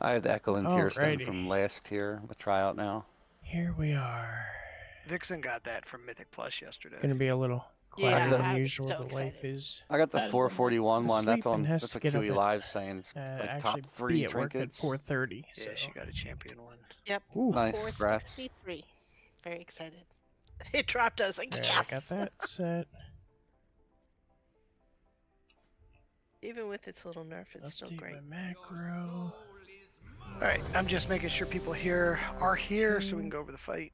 I have the Echo and Tear Stone Alrighty. from last tier with tryout now. Here we are. Vixen got that from Mythic Plus yesterday. Gonna be a little I quieter got than the- I'm usual. so The wife excited. is I got the That is 441 one. asleep and has That's to what get up QE at, Live saying. It's like actually top 3 be at work at trinkets. 4:30. Yeah, So. she got a champion one. Yep. Ooh. Nice, congrats. 463. Very excited. It dropped. I was like, Alright, yes! I got that set. Even with its little nerf, it's still Update great. my macro. All right, I'm just making sure people here are here so we can go over the fight.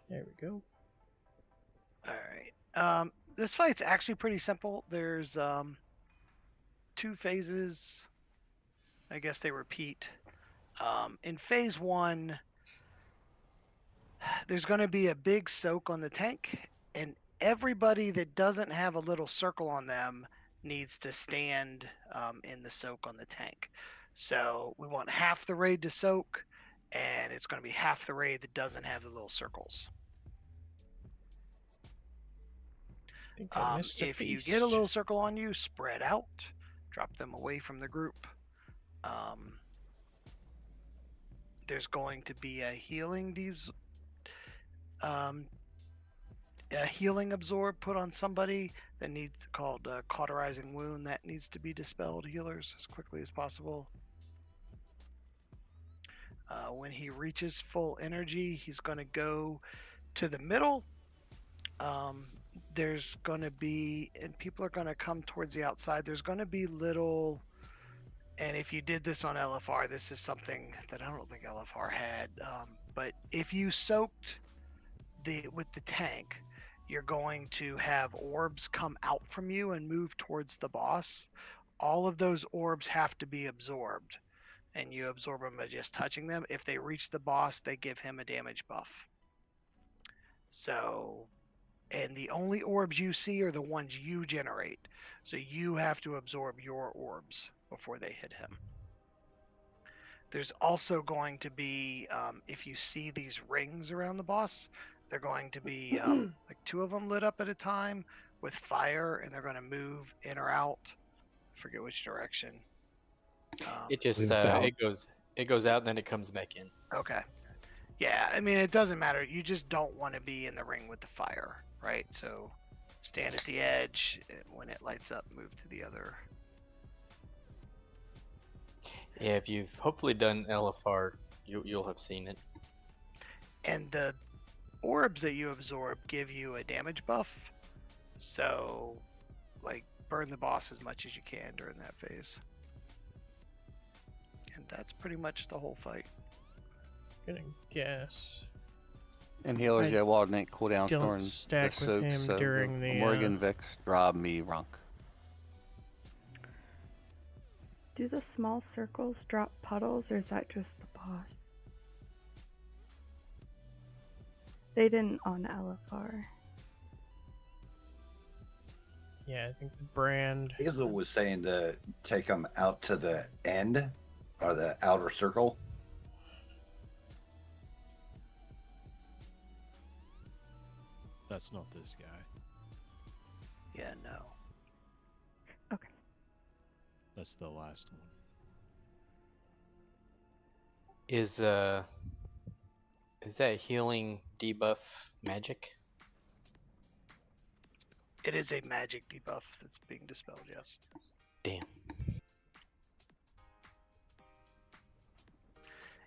There we go. All right. This fight's actually pretty simple. There's 2 phases. I guess they repeat. In phase 1, there's going to be a big soak on the tank, and everybody that doesn't have a little circle on them needs to stand in the soak on the tank. So we want half the raid to soak, and it's going to be half the raid that doesn't have the little circles. I think I missed a If feast. you get a little circle on you, spread out, drop them away from the group. There's going to be a healing absorb put on somebody that needs called cauterizing wound that needs to be dispelled. Healers as quickly as possible. When he reaches full energy, he's going to go to the middle. There's going to be, and people are going to come towards the outside. There's going to be little, and if you did this on LFR, this is something that I don't think LFR had. But if you soaked with the tank, you're going to have orbs come out from you and move towards the boss. All of those orbs have to be absorbed, and you absorb them by just touching them. If they reach the boss, they give him a damage buff. So, and the only orbs you see are the ones you generate. So you have to absorb your orbs before they hit him. There's also going to be, if you see these rings around the boss, they're going to be like 2 of them lit up at a time with fire, and they're going to move in or out. I forget which direction. It just it goes out and then it comes back in. Okay. Yeah, I mean, it doesn't matter. You just don't want to be in the ring with the fire, right? So stand at the edge. When it lights up, move to the other. Yeah, if you've hopefully done LFR, you'll have seen it. And the orbs that you absorb give you a damage buff. So, like, burn the boss as much as you can during that phase. And that's pretty much the whole fight. Gonna guess. And healers, I yeah, alternate cooldowns don't during stack the with soaks. him So during the, Morgan, Vix, Rob, me, Runk. Do the small circles drop puddles, or is that just the boss? They didn't on LFR. Yeah, I think the brand. Hazel was saying to take them out to the end, or the outer circle. That's not this guy. Yeah, no. Okay. That's the last one. Is that healing debuff magic? It is a magic debuff that's being dispelled, yes. Damn.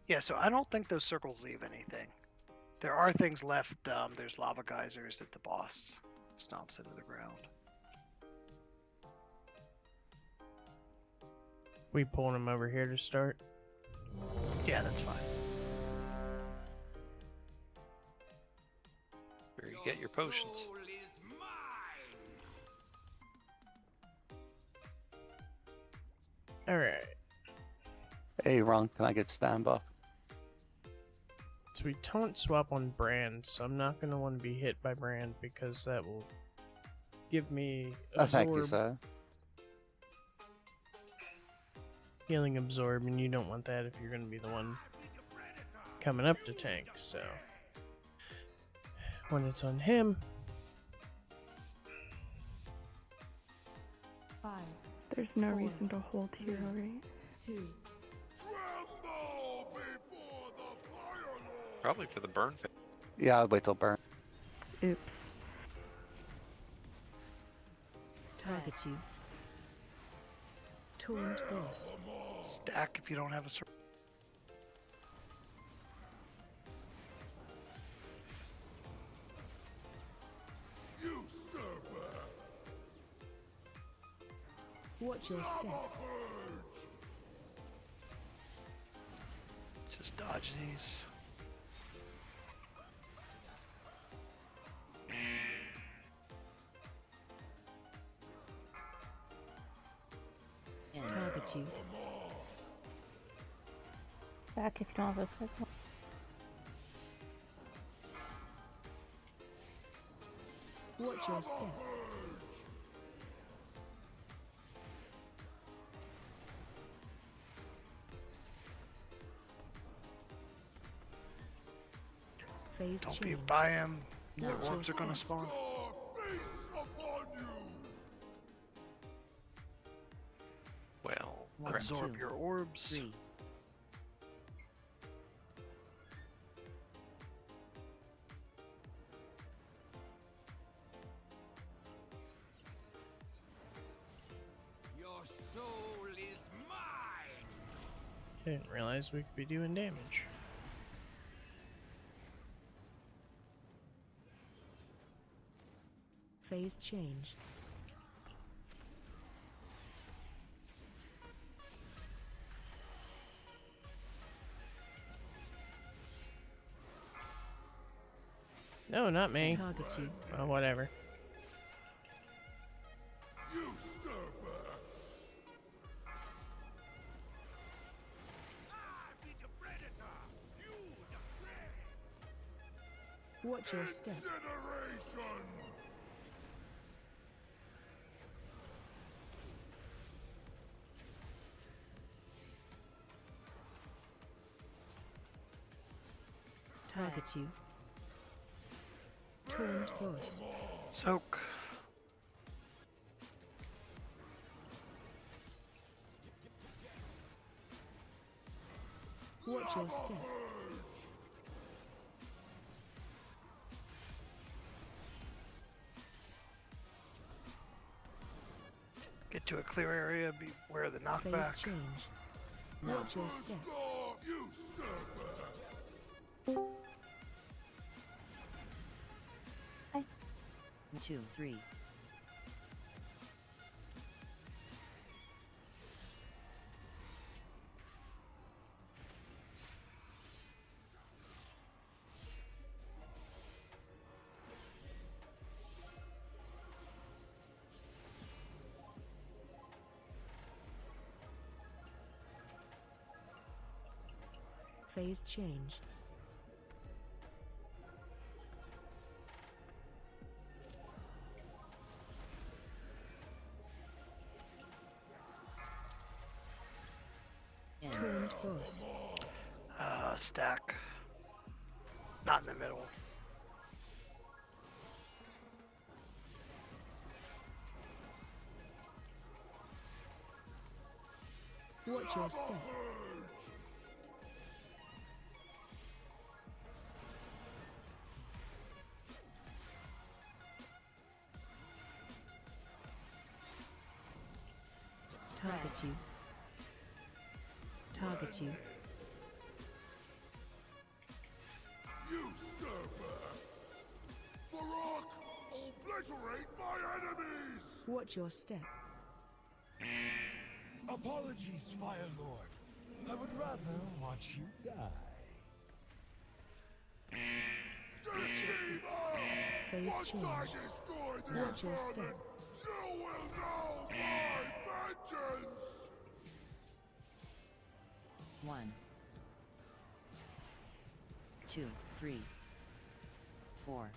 Yeah, so I don't think those circles leave anything. There are things left. There's lava geysers that the boss stomps into the ground. We pulling him over here to start. Yeah, that's fine. Where you get your potions. All right. Hey, Runk, can I get stand buff? So we taunt swap on brand, so I'm not gonna want to be hit by brand because that will give me Thank you, absorb, sir. healing absorb, and you don't want that if you're gonna be the one coming up to tank. So when it's on him, There's no 4, reason to hold here, right? 2, Probably for the burn phase. Yeah, I'll wait till burn. Oops. target you. Torrent boss. Stack if you don't have a circle. Watch your step. Just dodge these. Target you. Stack if you don't have a circle. Watch your step. Phase Don't change. be by him. Watch The orbs your are gonna step. spawn. Well, crap. Absorb your orbs. 3. Your soul is mine. I didn't realize we could be doing damage. Phase change. No, not me. Target you. Oh, whatever. Watch your step. Target you. Torrent boss. Soak. Watch your step. Get to a clear area. Beware of the Phase knockback. change. Watch your step. 2, 3. Phase change. Torrent boss. Stack. Not in the middle. Watch your step. Target you. Target you. Obliterate my enemies! Watch your step. Apologies, Fire Lord. I would rather watch you die. Phase change. Watch your step. You will know my vengeance! 1, 2, 3, 4.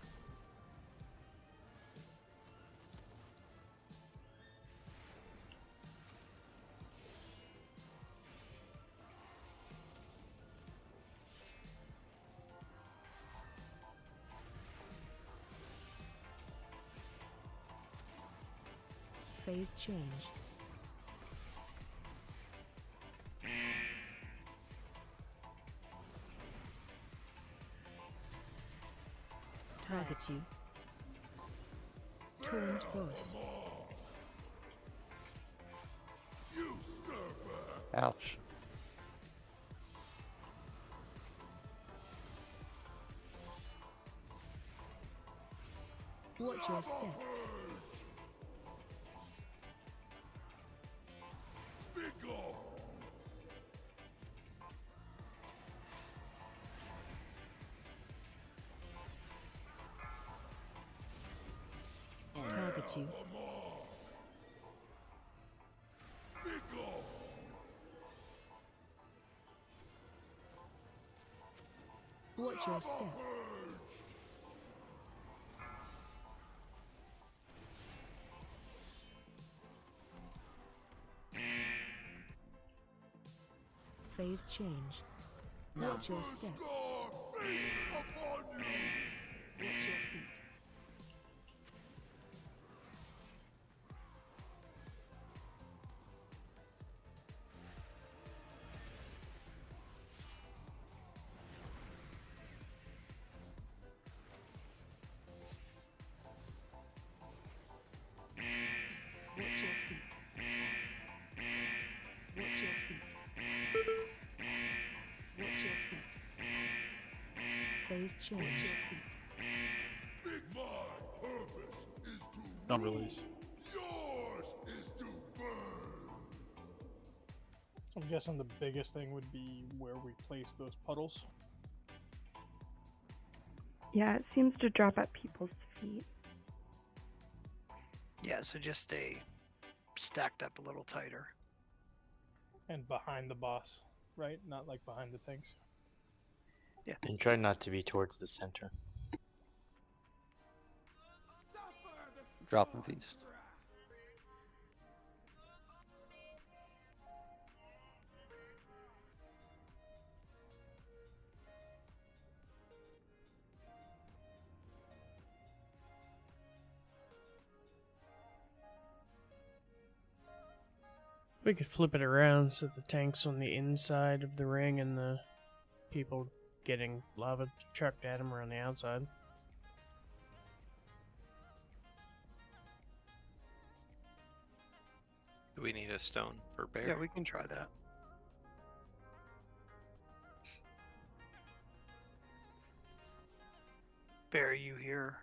Phase change. Target you. Taunt boss. Ouch. Watch your step. Target you. Watch your step. Phase change. Watch your step. Watch your feet. Watch your feet. Watch your feet. Watch your feet. Phase change. Watch your feet. Don't release. I'm guessing the biggest thing would be where we place those puddles. Yeah, it seems to drop at people's feet. Yeah, so just stay stacked up a little tighter. And behind the boss, right? Not like behind the tanks. And try not to be towards the center. Drop and feast. We could flip it around so the tank's on the inside of the ring and the people getting lava chucked at them around the outside. Do we need a stone for bear? Yeah, we can try that. Bear, are you here?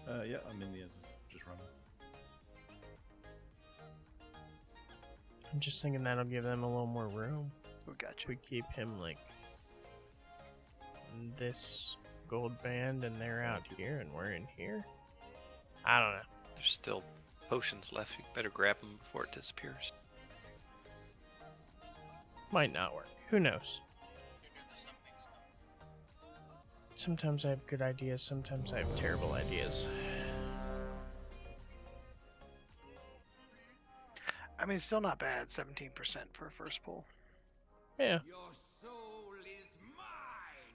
Or... Yeah, I'm in the S's. Just running. I'm just thinking that'll give them a little more room. We got If you. we keep him like this gold band and they're out here and we're in here. I don't know. There's still potions left. You better grab them before it disappears. Might not work. Who knows? Sometimes I have good ideas, sometimes I have terrible ideas. I mean, still not bad. 17% for a first pull. Yeah. Your soul is mine.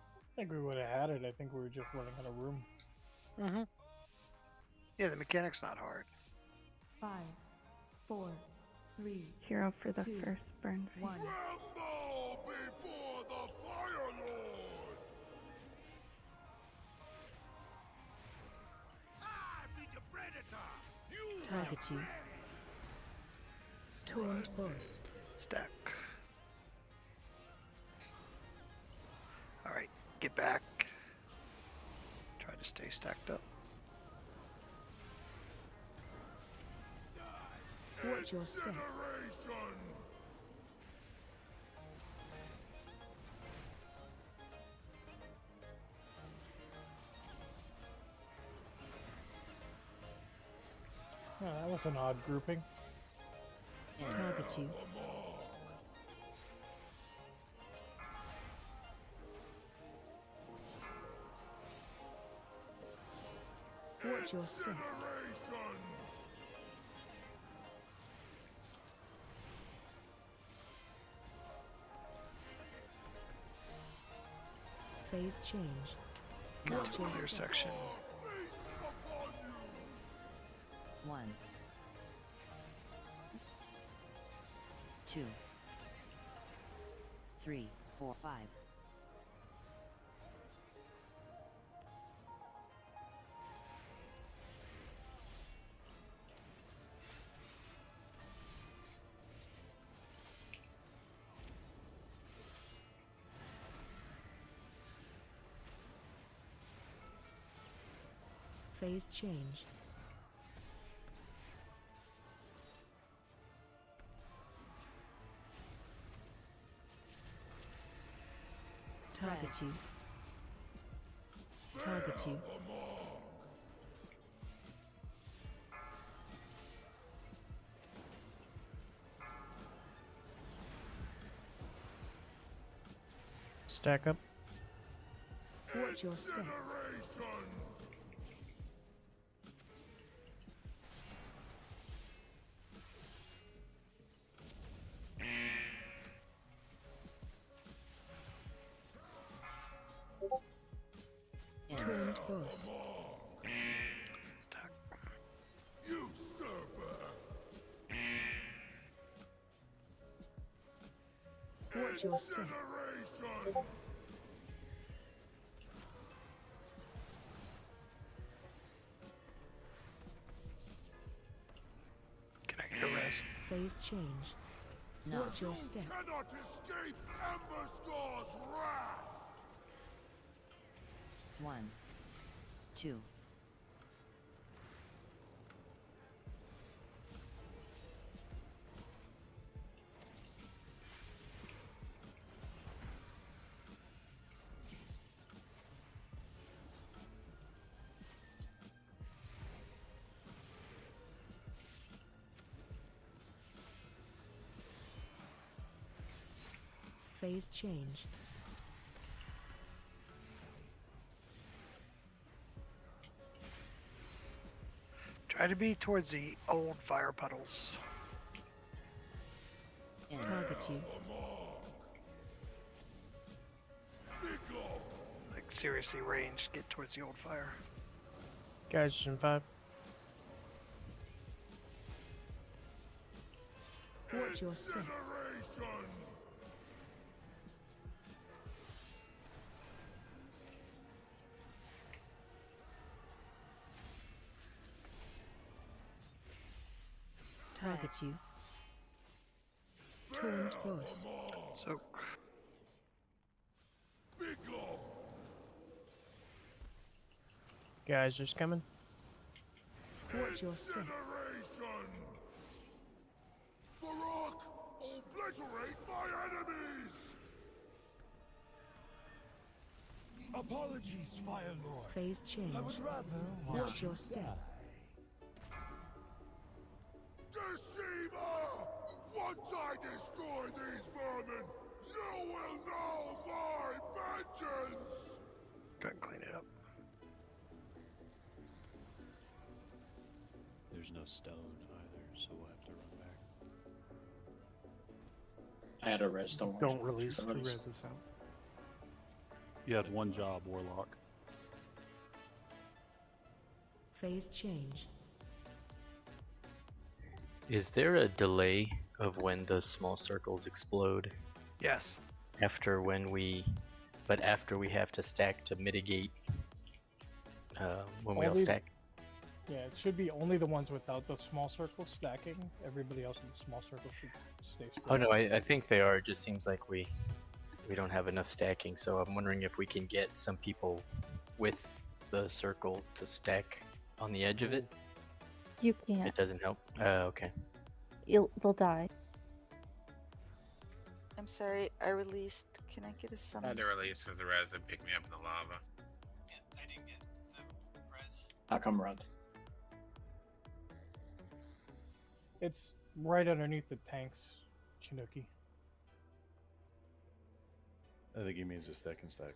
I think we would have had it. I think we were just running out of room. Mm-hmm. Yeah, the mechanic's not hard. 5, 4, 3, Hero for the 2, first burn phase. 1. Tremble before the Fire Lord. I be the predator. You Target you. Taunt boss. Stack. Alright, get back. Try to stay stacked up. Watch your step. generation. Oh, that was an odd grouping. Target you. Watch your step. Phase change. Get Watch to a your clear step. section. 1, 2, 3, 4, 5. Phase change. Target you. Target you. Stack up. Watch your step. Turned boss. Stack. Watch your step. Can I get a res? Phase change. Watch your step. Cannot escape Emberscore's wrath. 1, 2. Phase change. Try to be towards the old fire puddles. Target you. Like seriously ranged, get towards the old fire. Guys, in 5. Watch your step. Target you. Turned boss. Soak. Guys, just coming. Watch your step. Barak, obliterate my enemies! Apologies, Fire Lord. Phase change. I would rather Watch your step. Deceiver! Once I destroy these vermin, you will know my vengeance! Go ahead and clean it up. There's no stone either, so we'll have to run back. I had a res, don't worry. Don't release to res this out. You had one job, Warlock. Phase change. Is there a delay of when the small circles explode Yes. after when we, but after we have to stack to mitigate when we all Only- stack? Yeah, it should be only the ones without the small circle stacking. Everybody else in the small circle should stay spread. Oh no, I think they are. It just seems like we don't have enough stacking, so I'm wondering if we can get some people with the circle to stack on the edge of it. You can't. It doesn't help. Okay. They'll die. I'm sorry, I released. Can I get a summon? Had to release with the res and pick me up in the lava. I didn't get the res. I'll come around. It's right underneath the tanks, Chinooki. I think he means a second stack.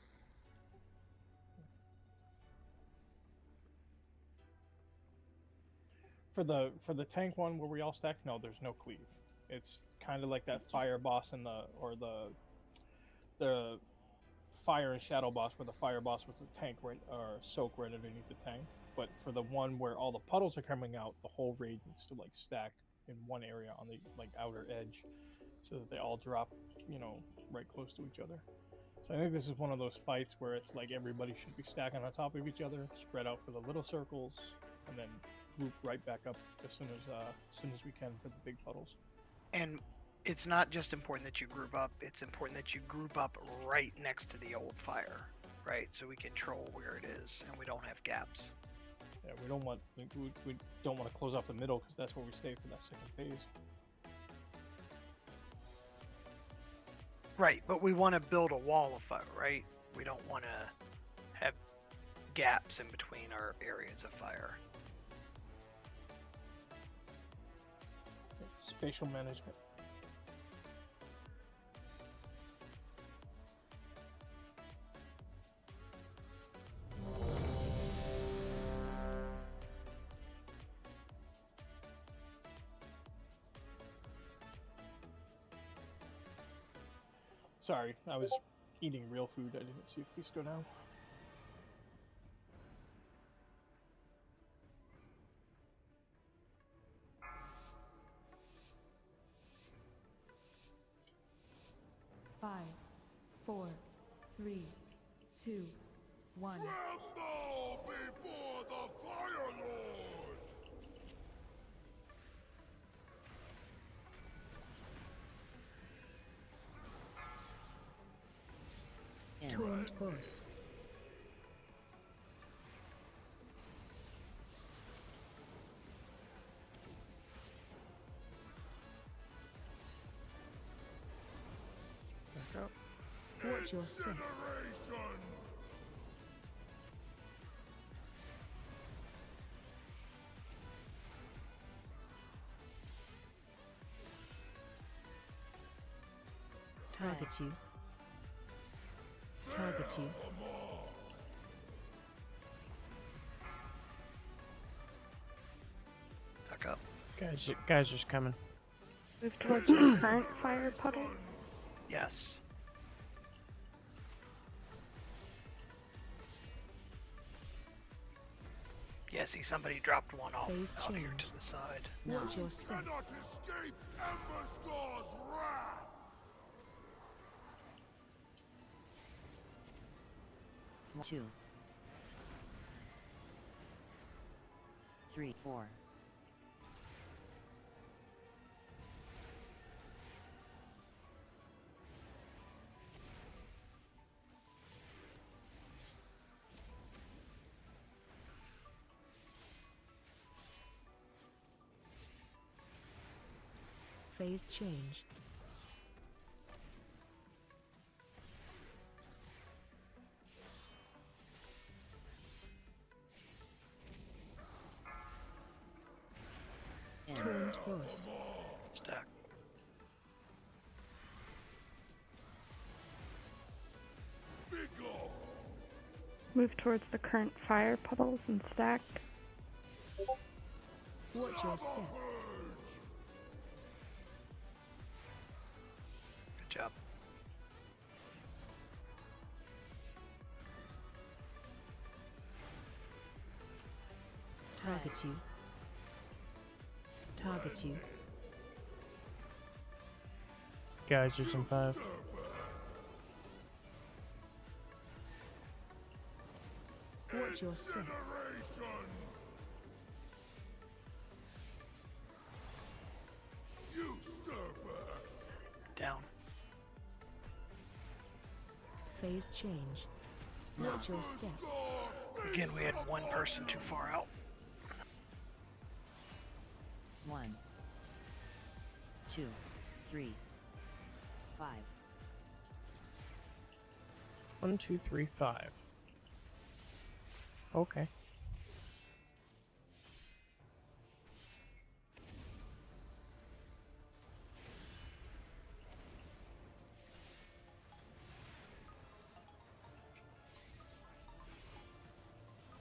For the tank one where we all stack, no, there's no cleave. It's kind of like that fire boss in the fire and shadow boss, where the fire boss was a tank right or soak right underneath the tank. But for the one where all the puddles are coming out, the whole raid needs to like stack in one area on the outer edge, so that they all drop, right close to each other. So I think this is one of those fights where it's like everybody should be stacking on top of each other, spread out for the little circles, and then group right back up as soon as we can for the big puddles. And it's not just important that you group up, it's important that you group up right next to the old fire, right? So we control where it is and we don't have gaps. Yeah, we don't want to close off the middle because that's where we stay for that second phase. Right, but we want to build a wall of fire, right? We don't want to have gaps in between our areas of fire. Spatial management. Sorry, I was eating real food. I didn't see a feast go down. Five, 4, 3, 2, 1. Tremble before the Fire Lord! Taunt boss. Back up. Watch your step. Target you. Target you. Tuck up. Guys just coming. Move towards the current fire puddle. Yes. Yeah, see, somebody dropped one off Phase out here change. to the side. Watch your step. Cannot escape Emberscore's wrath! 2, 3, 4. Phase change. Taunt boss. Stack. Move towards the current fire puddles and stack. Watch your step. Good job. Target you. Target you. Guys just in 5. Watch your step. Down. Phase change. Watch your step. Again, we had one person too far out. 1, 2, 3, 5. 1, 2, 3, 5. Okay.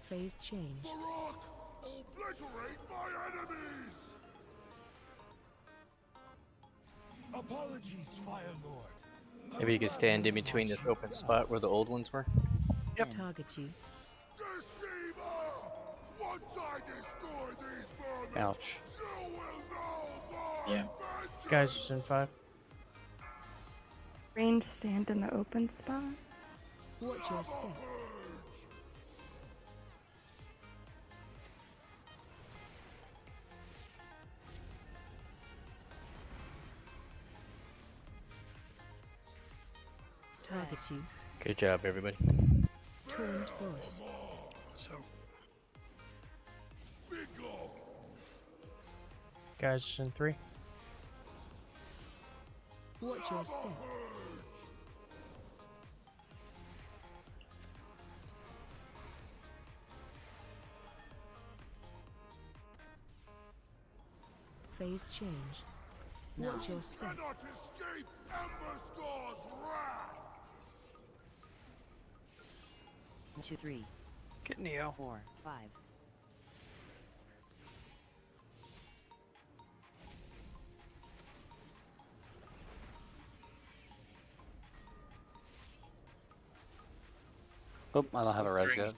Phase change. Barak, obliterate my enemies! Apologies, Fire Lord. Maybe you could stand in between this open spot where the old ones were. Yep. Target you. Deceiver! Once I destroy these vermin, Ouch. you will know Yeah. Guys, just in 5. Range stand in the open spot. Watch your step. Target you. Good job, everybody. Taunt boss. So Guys, just in 3. Watch your step. Phase change. Watch your step. Cannot escape Emberscore's wrath. 1, 2, 3, get Neo. 4, 5. Oh, I don't have a res yet.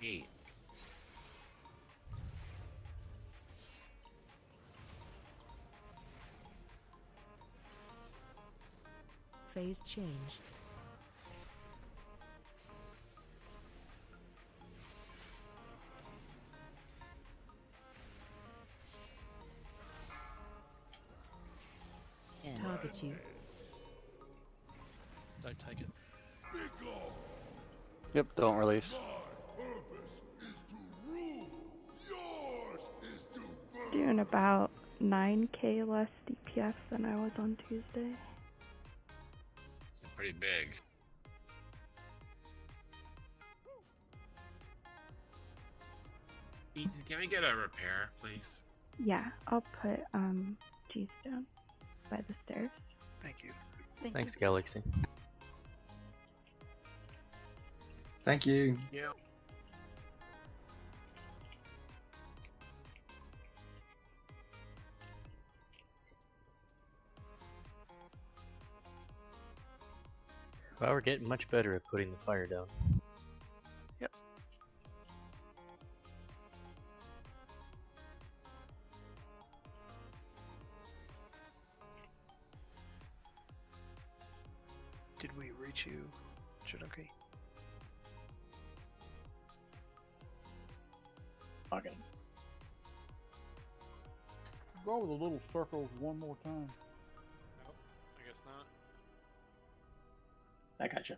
Phase change. Target you. Don't take it. Yep, don't release. Doing about 9k less DPS than I was on Tuesday. It's pretty big. Can we get a repair, please? Yeah, I'll put G's down by the stairs. Thank you. Thanks, Galaxy. Thank you. Yeah. Well, we're getting much better at putting the fire down. Yep. Did we reach you, Chidoki? Okay. Go with the little circles one more time. Nope, I guess not. I gotcha.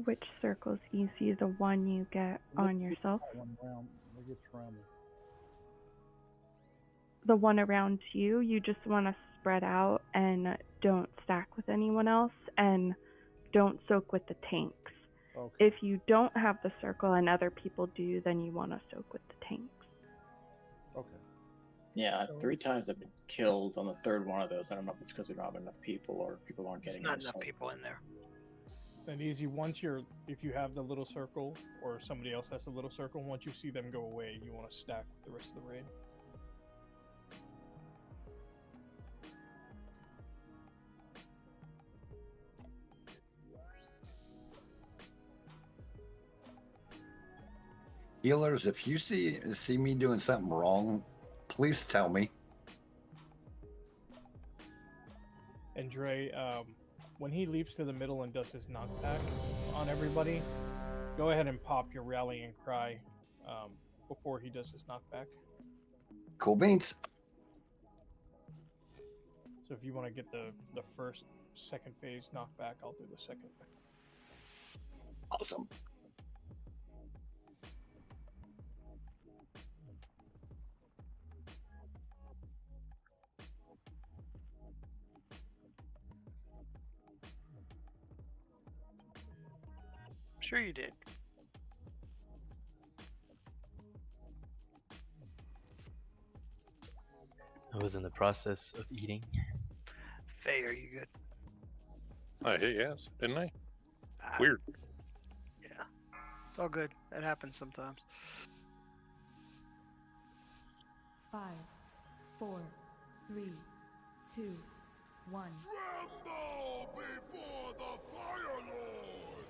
Which circle's easy? The one you get on yourself? One round, they get scrambled. The one around you, you just want to spread out and don't stack with anyone else and don't soak with the tanks. Okay. If you don't have the circle and other people do, then you want to soak with the tanks. Okay. Yeah, 3 times I've been killed on the third one of those. I don't know if it's because we don't have enough people or people aren't There's getting not in, enough so- people in there. And easy, if you have the little circle, or somebody else has the little circle, once you see them go away, you want to stack with the rest of the raid. Healers, if you see me doing something wrong, please tell me. And Dre, when he leaps to the middle and does his knockback on everybody, go ahead and pop your rallying cry before he does his knockback. Cool beans. So if you want to get the first, second phase knockback, I'll do the second. Awesome. Sure you did. I was in the process of eating. Faye, are you good? I hit yes, didn't I? Ah, Weird. Yeah. It's all good. It happens sometimes. 5, 4, 3, 2, 1. Tremble before the Fire Lord!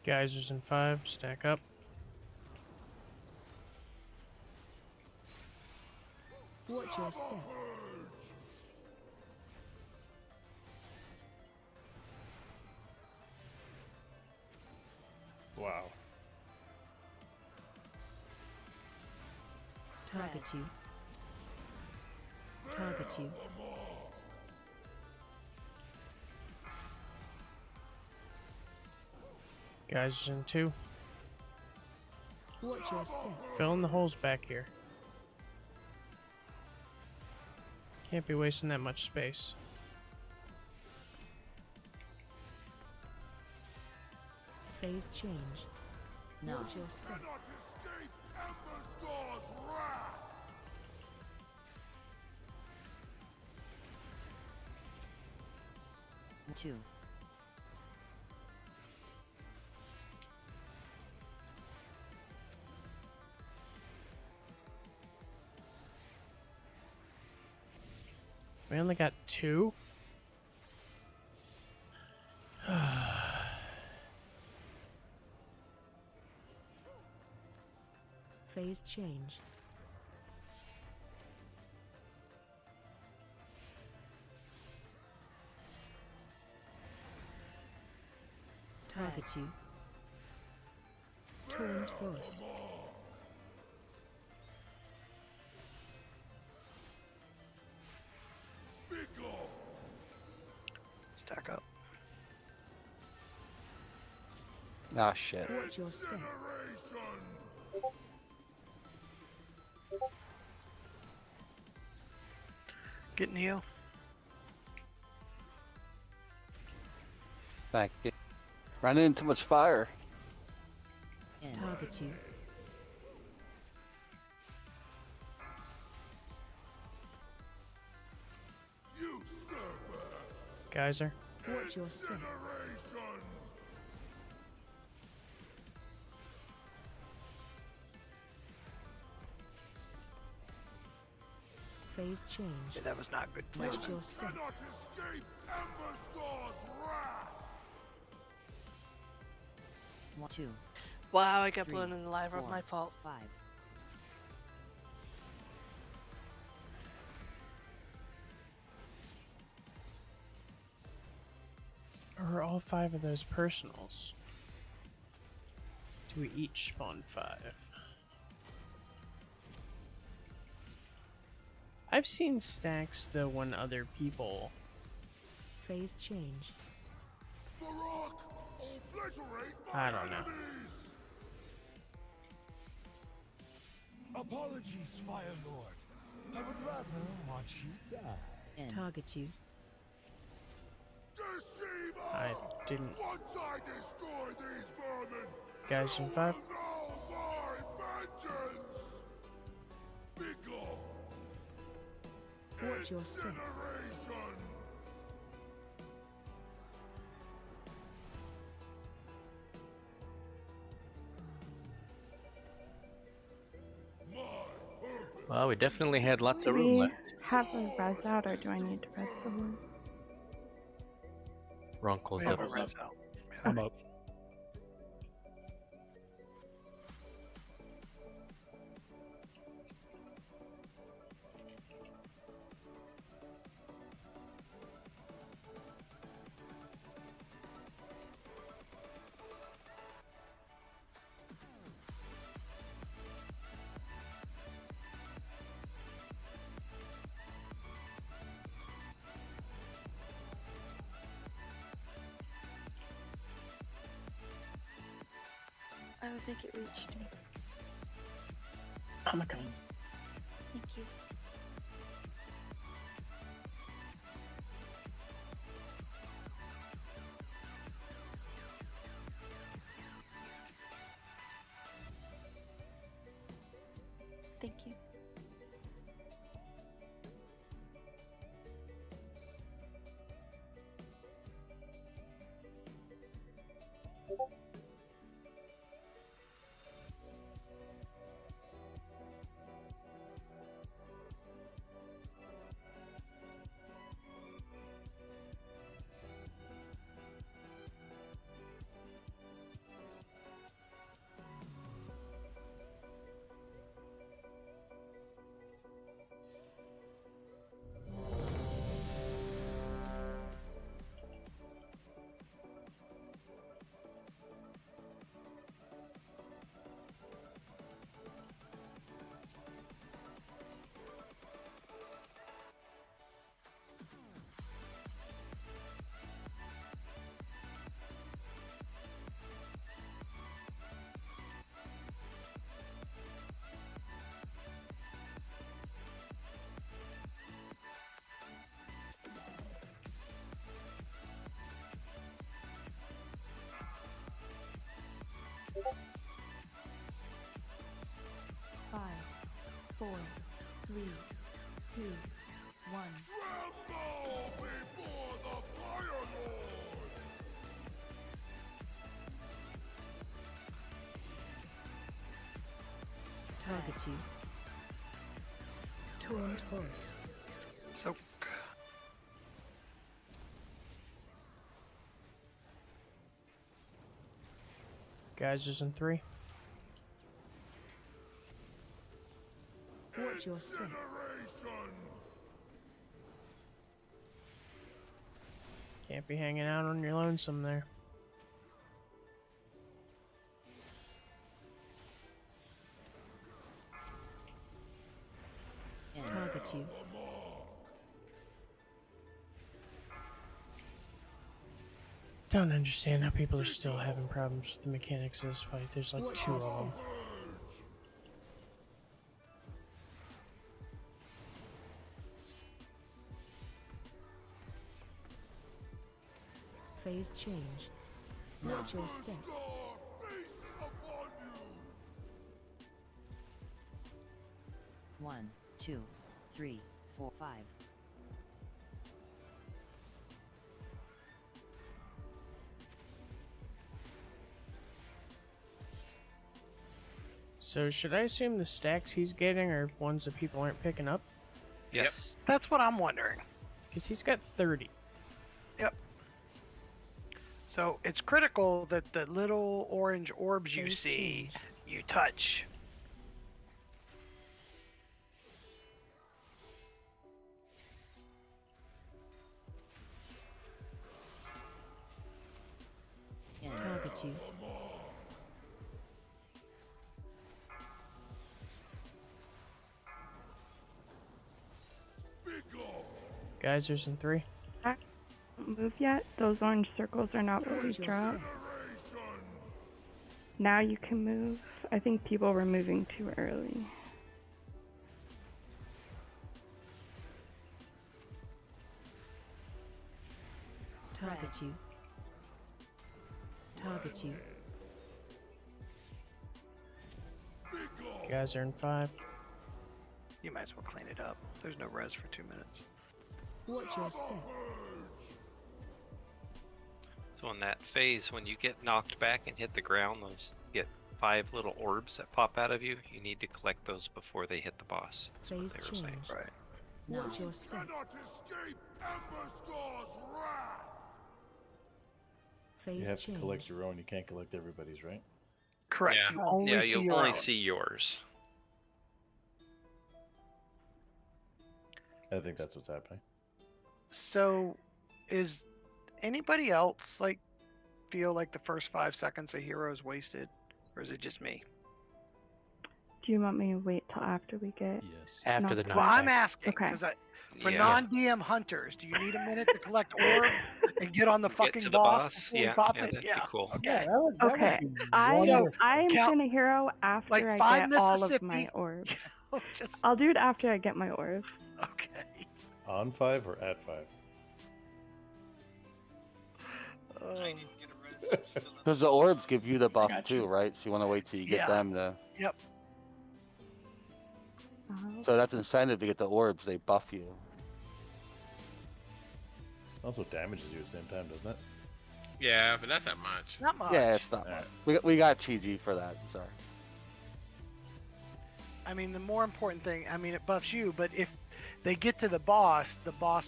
Geysers in 5, stack up. Watch your step. Wow. Target you. Target you. Geysers in 2. Watch your step. Fill in the holes back here. Can't be wasting that much space. Phase change. Watch your step. Cannot escape Emberscar's wrath! 2. We only got 2? Phase change. Target you. Torrent force. Stack up. Ah, shit. Watch your step. Get Neo. Thank you. Running into too much fire. Target you. Geyser. Watch your step. Phase change. Yeah, that was not good Watch placement. your step. Cannot escape Emberscar's wrath! 2. Wow, I got 3, blown in the liver. 4, My fault. 5. Or all 5 of those personals? Do we each spawn 5? I've seen stacks though when other people. Phase change. Barak, obliterate I don't know. enemies! Apologies, Fire Lord. I would rather watch you die. Target you. Deceiver! I didn't. Once I destroy these vermin, Guys in 5. know my vengeance! Be gone! Watch your step. Incineration! Well, we definitely had lots of Do room we left. have a res out, or do I need to res the room? Runkle's We have up. a res out. I'm up. I don't think it reached me. I'm a coming. Thank you. Thank you. 4, 3, 2, 1. Tremble before the Fire Lord! Target you. Taunt horse. So, Geysers in 3. Watch your step. Can't be hanging out on your lonesome there. Target you. Don't understand how people are still having problems with the mechanics of this fight. There's like 2 of them. Phase change. Watch your step. 1, 2, 3, 4, 5. So should I assume the stacks he's getting are ones that people aren't picking up? Yes. that's what I'm wondering. Because he's got 30. Yep. So it's critical that the little orange orbs you Phase see, change. you touch. Target you. Geysers in 3. Don't move yet. Those orange circles are not what we Watch your drop. step. Now you can move. I think people were moving too early. Target you. Target you. Geyser in 5. You might as well clean it up. There's no res for 2 minutes. Watch your step. So in that phase, when you get knocked back and hit the ground, those get 5 little orbs that pop out of you. You need to collect those before they hit the boss. That's what Phase they were saying. change. Right. Watch your step. Cannot escape Emberscar's wrath! Phase You have to change. collect your own. You can't collect everybody's, right? Correct. Yeah, You only yeah, see you'll your only own. see yours. I think that's what's happening. So, is anybody else like feel like the first 5 seconds of hero is wasted, or is it just me? Do you want me to wait till after we get? Yes. After the knocked Well, back? I'm asking Okay. because for Yeah. non-DM hunters, do you need a minute to collect orbs and get on the Get fucking to the boss boss? before we Yeah, pop yeah, it? that'd be Yeah. cool. Okay. That Okay, would be I'm wonderful. I'm Count- gonna hero after like I 5 get all of my Mississippi. orbs. Just I'll do it after I get my orbs. okay. On 5 or at 5? Because the orbs give you the buff Got too, you. right? So you want to wait till you get Yeah. them to. Yep. So that's incentive to get the orbs. They buff you. Also damages you at the same time, doesn't it? Yeah, but not that much. Not much. Yeah, it's not. Alright. We got GG for that. Sorry. I mean, the more important thing, I mean, it buffs you, but if they get to the boss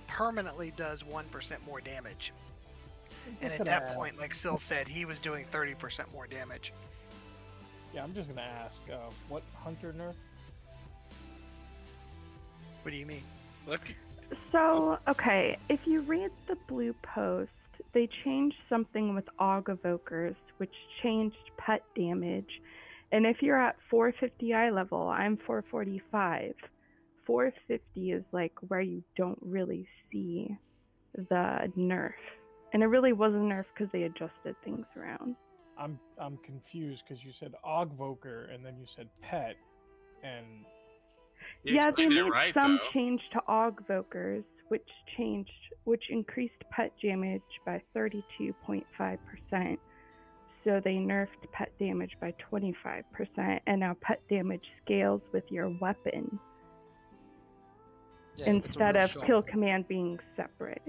permanently does 1% more damage. And at that point, like Syl said, he was doing 30% more damage. Yeah, I'm just gonna ask, what hunter nerf? What do you mean? Look, So, okay, if you read the blue post, they changed something with Aug Evokers, which changed pet damage. And if you're at 450 eye level, I'm 445. 450 is like where you don't really see the nerf. And it really was a nerf because they adjusted things around. I'm confused because you said Ogvoker and then you said pet, and you Yeah, they explained it made right, some though. change to Augvokers, which increased pet damage by 32.5%. So they nerfed pet damage by 25%, and now pet damage scales with your weapon Yeah, it's a instead real of shock. kill command being separate.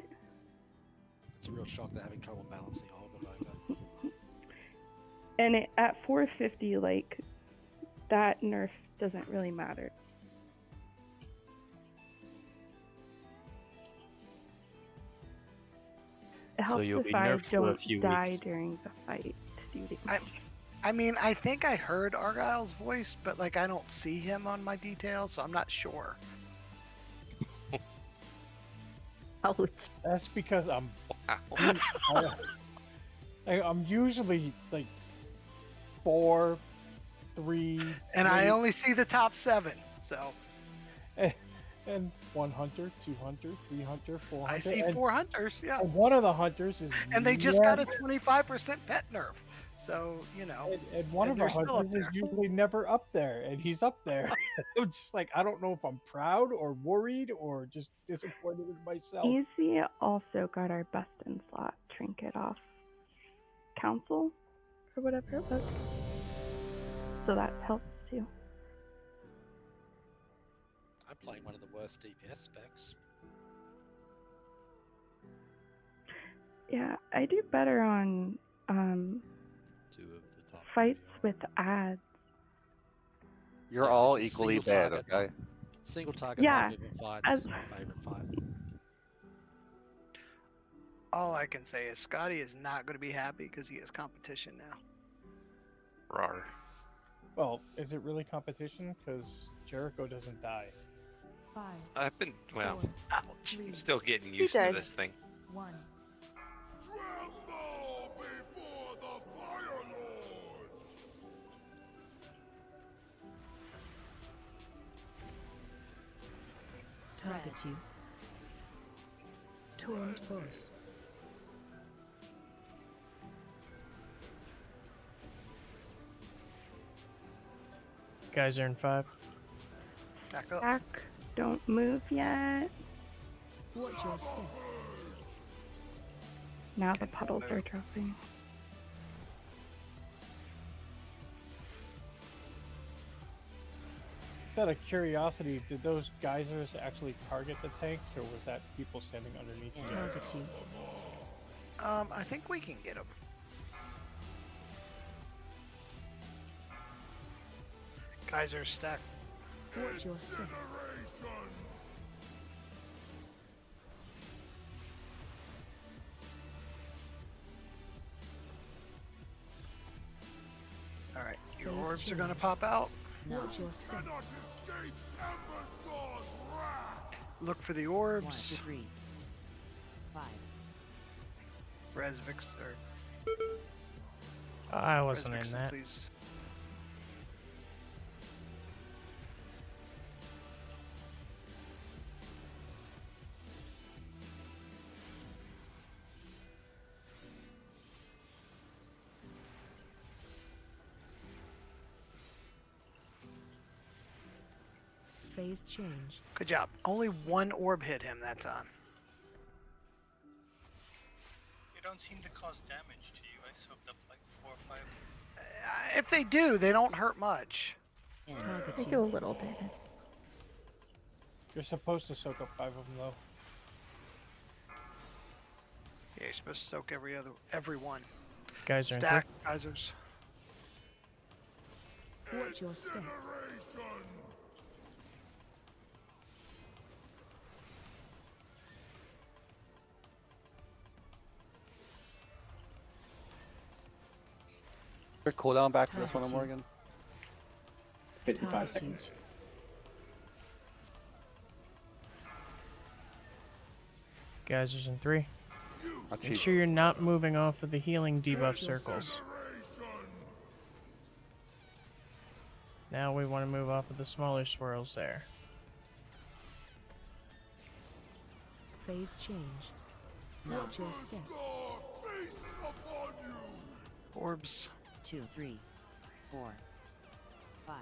It's a real shock they're having trouble balancing Ogre. And at 450, like, that nerf doesn't really matter. It helps you'll if be I nerfed for a don't few die weeks. during the fight to do damage. I mean, I think I heard Argyle's voice, but like I don't see him on my details, so I'm not sure. Ouch. That's because I'm usually like 4, 3, And I 3, only see the top 7, so and 1 hunter, 2 hunter, 3 hunter, 4 hunter. I see 4 hunters, yeah. And one of the hunters is And they just got a never- 25% pet nerf. So, you know. And one and of our they're still up hunters is there. usually never up there, and he's up there. I'm just like, I don't know if I'm proud or worried or just disappointed in myself. Easy also got our best in slot trinket off council or whatever it was. So that helps too. I'm playing one of the worst DPS specs. Yeah, I do better on 2 of the top. fights with ads. You're Yeah, all this is equally single bad, target. okay? Single target Yeah, high movement fight. This is my favorite fight. All I can say is Scotty is not going to be happy because he has competition now. Rar. Well, is it really competition? Because Jericho doesn't die. 5, I've been, well, 4, I'm still getting He used to does. this thing. 1. Tremble before the Fire Lord! Target you. Taunt boss. Guys are in 5. Back up. Back, don't move yet. Watch your step. Now the puddles are dropping. Just out of curiosity, did those geysers actually target the tanks, or was that people standing underneath them? Target you. I think we can get him. Kaiser stack. Watch your step. Alright, your Phase orbs are going to change. pop out. Watch your step. Cannot escape Emberstar's wrath! Look for the 1, orbs. 3, 5. Resvix, or I wasn't in Resvixen, that. please. Phase change. Good job. Only 1 orb hit him that time. They don't seem to cause damage to you. I soaked up like 4 or 5. If they do, they don't hurt much. Target They you. do a little, David. You're supposed to soak up 5 of them, though. Yeah, you're supposed to soak every one. Guys are in 3. Stack, geysers. Watch your step. Your cooldown back for this one, Target you. Morgan? 55 Target you. seconds. Guys is in 3. Not Make cheap. sure you're not moving off of the healing debuff circles. Now we want to move off of the smaller swirls there. Phase change. Watch your step. Orbs. 2, 3, 4, 5.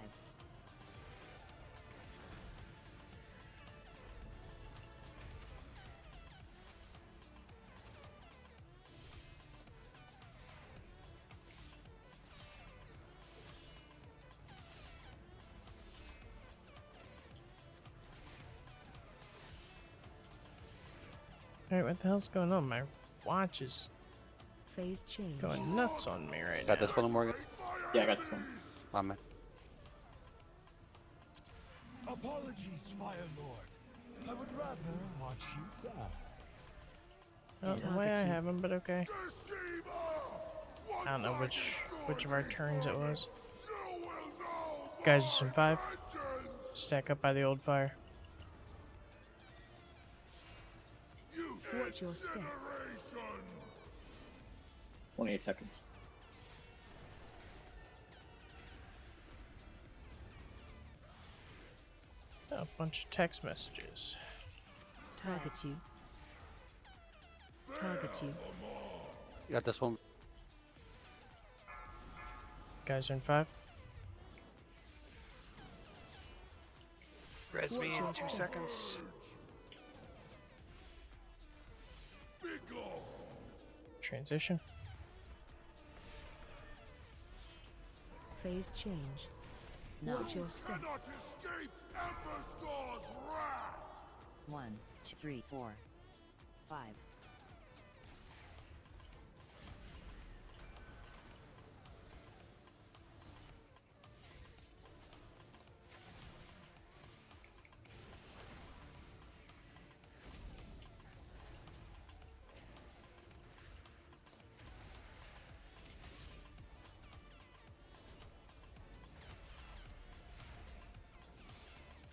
Alright, what the hell's going on? My watch is Phase change. going nuts on me right Got now. this one, Morgan? Yeah, I got this one. I'm in. Apologies, Fire Lord. I would rather watch you die. I don't know why I have him, but okay. I don't know which of our turns it was. Guys in 5. Stack up by the old fire. Watch your step. 28 seconds. A bunch of text messages. Target you. Target you. You got this one? Guys in 5. Res me in 2 seconds. Transition. Phase change. Watch your step. Cannot escape Ember Score's wrath. 1, 2, 3, 4, 5.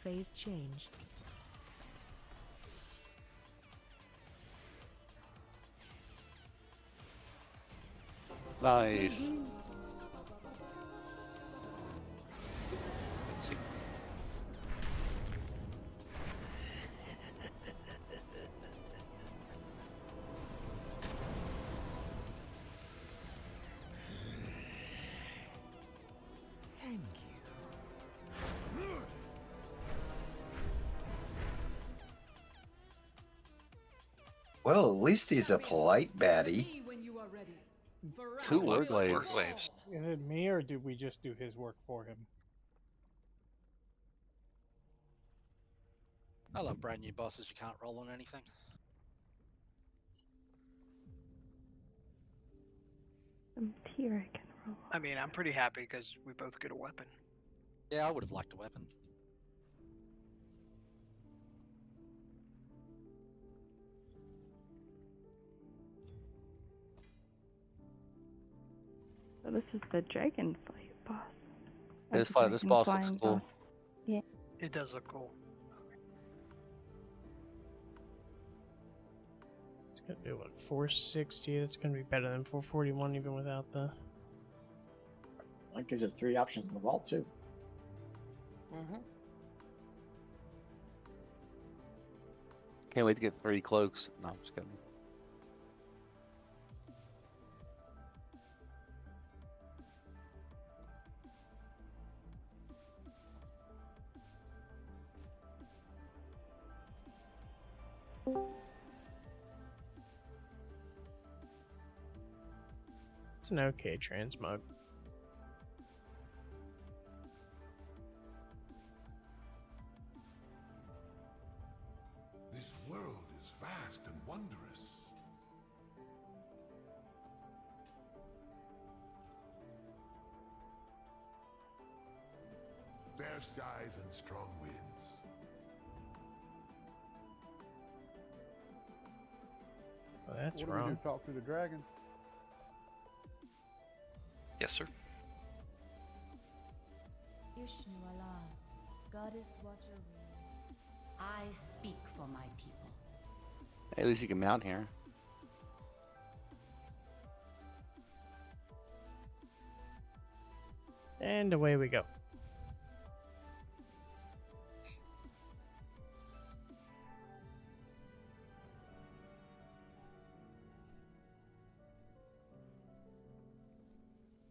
Phase change. Nice. Let's see. Thank you. Well, at least he's a polite baddie. 2 word Word waves. waves. Is it me or did we just do his work for him? I love brand new bosses you can't roll on anything. Some tier I can roll. I mean, I'm pretty happy because we both get a weapon. Yeah, I would have liked a weapon. So this is the dragonfly boss. This Or the this boss looks dragon cool. boss. Yeah. It does look cool. It's gonna do what, 460? That's gonna be better than 441 even without the. That gives us 3 options in the vault too. Mm-hmm. Can't wait to get 3 cloaks. No, I'm just kidding. It's an okay transmog. This world is vast and wondrous. Fair skies and strong winds. Well, that's What do we wrong. do? Talk to the dragon? Yes, sir. Ishnu Allah, goddess watcher. I speak for my people. Hey, at least you can mount here. And away we go.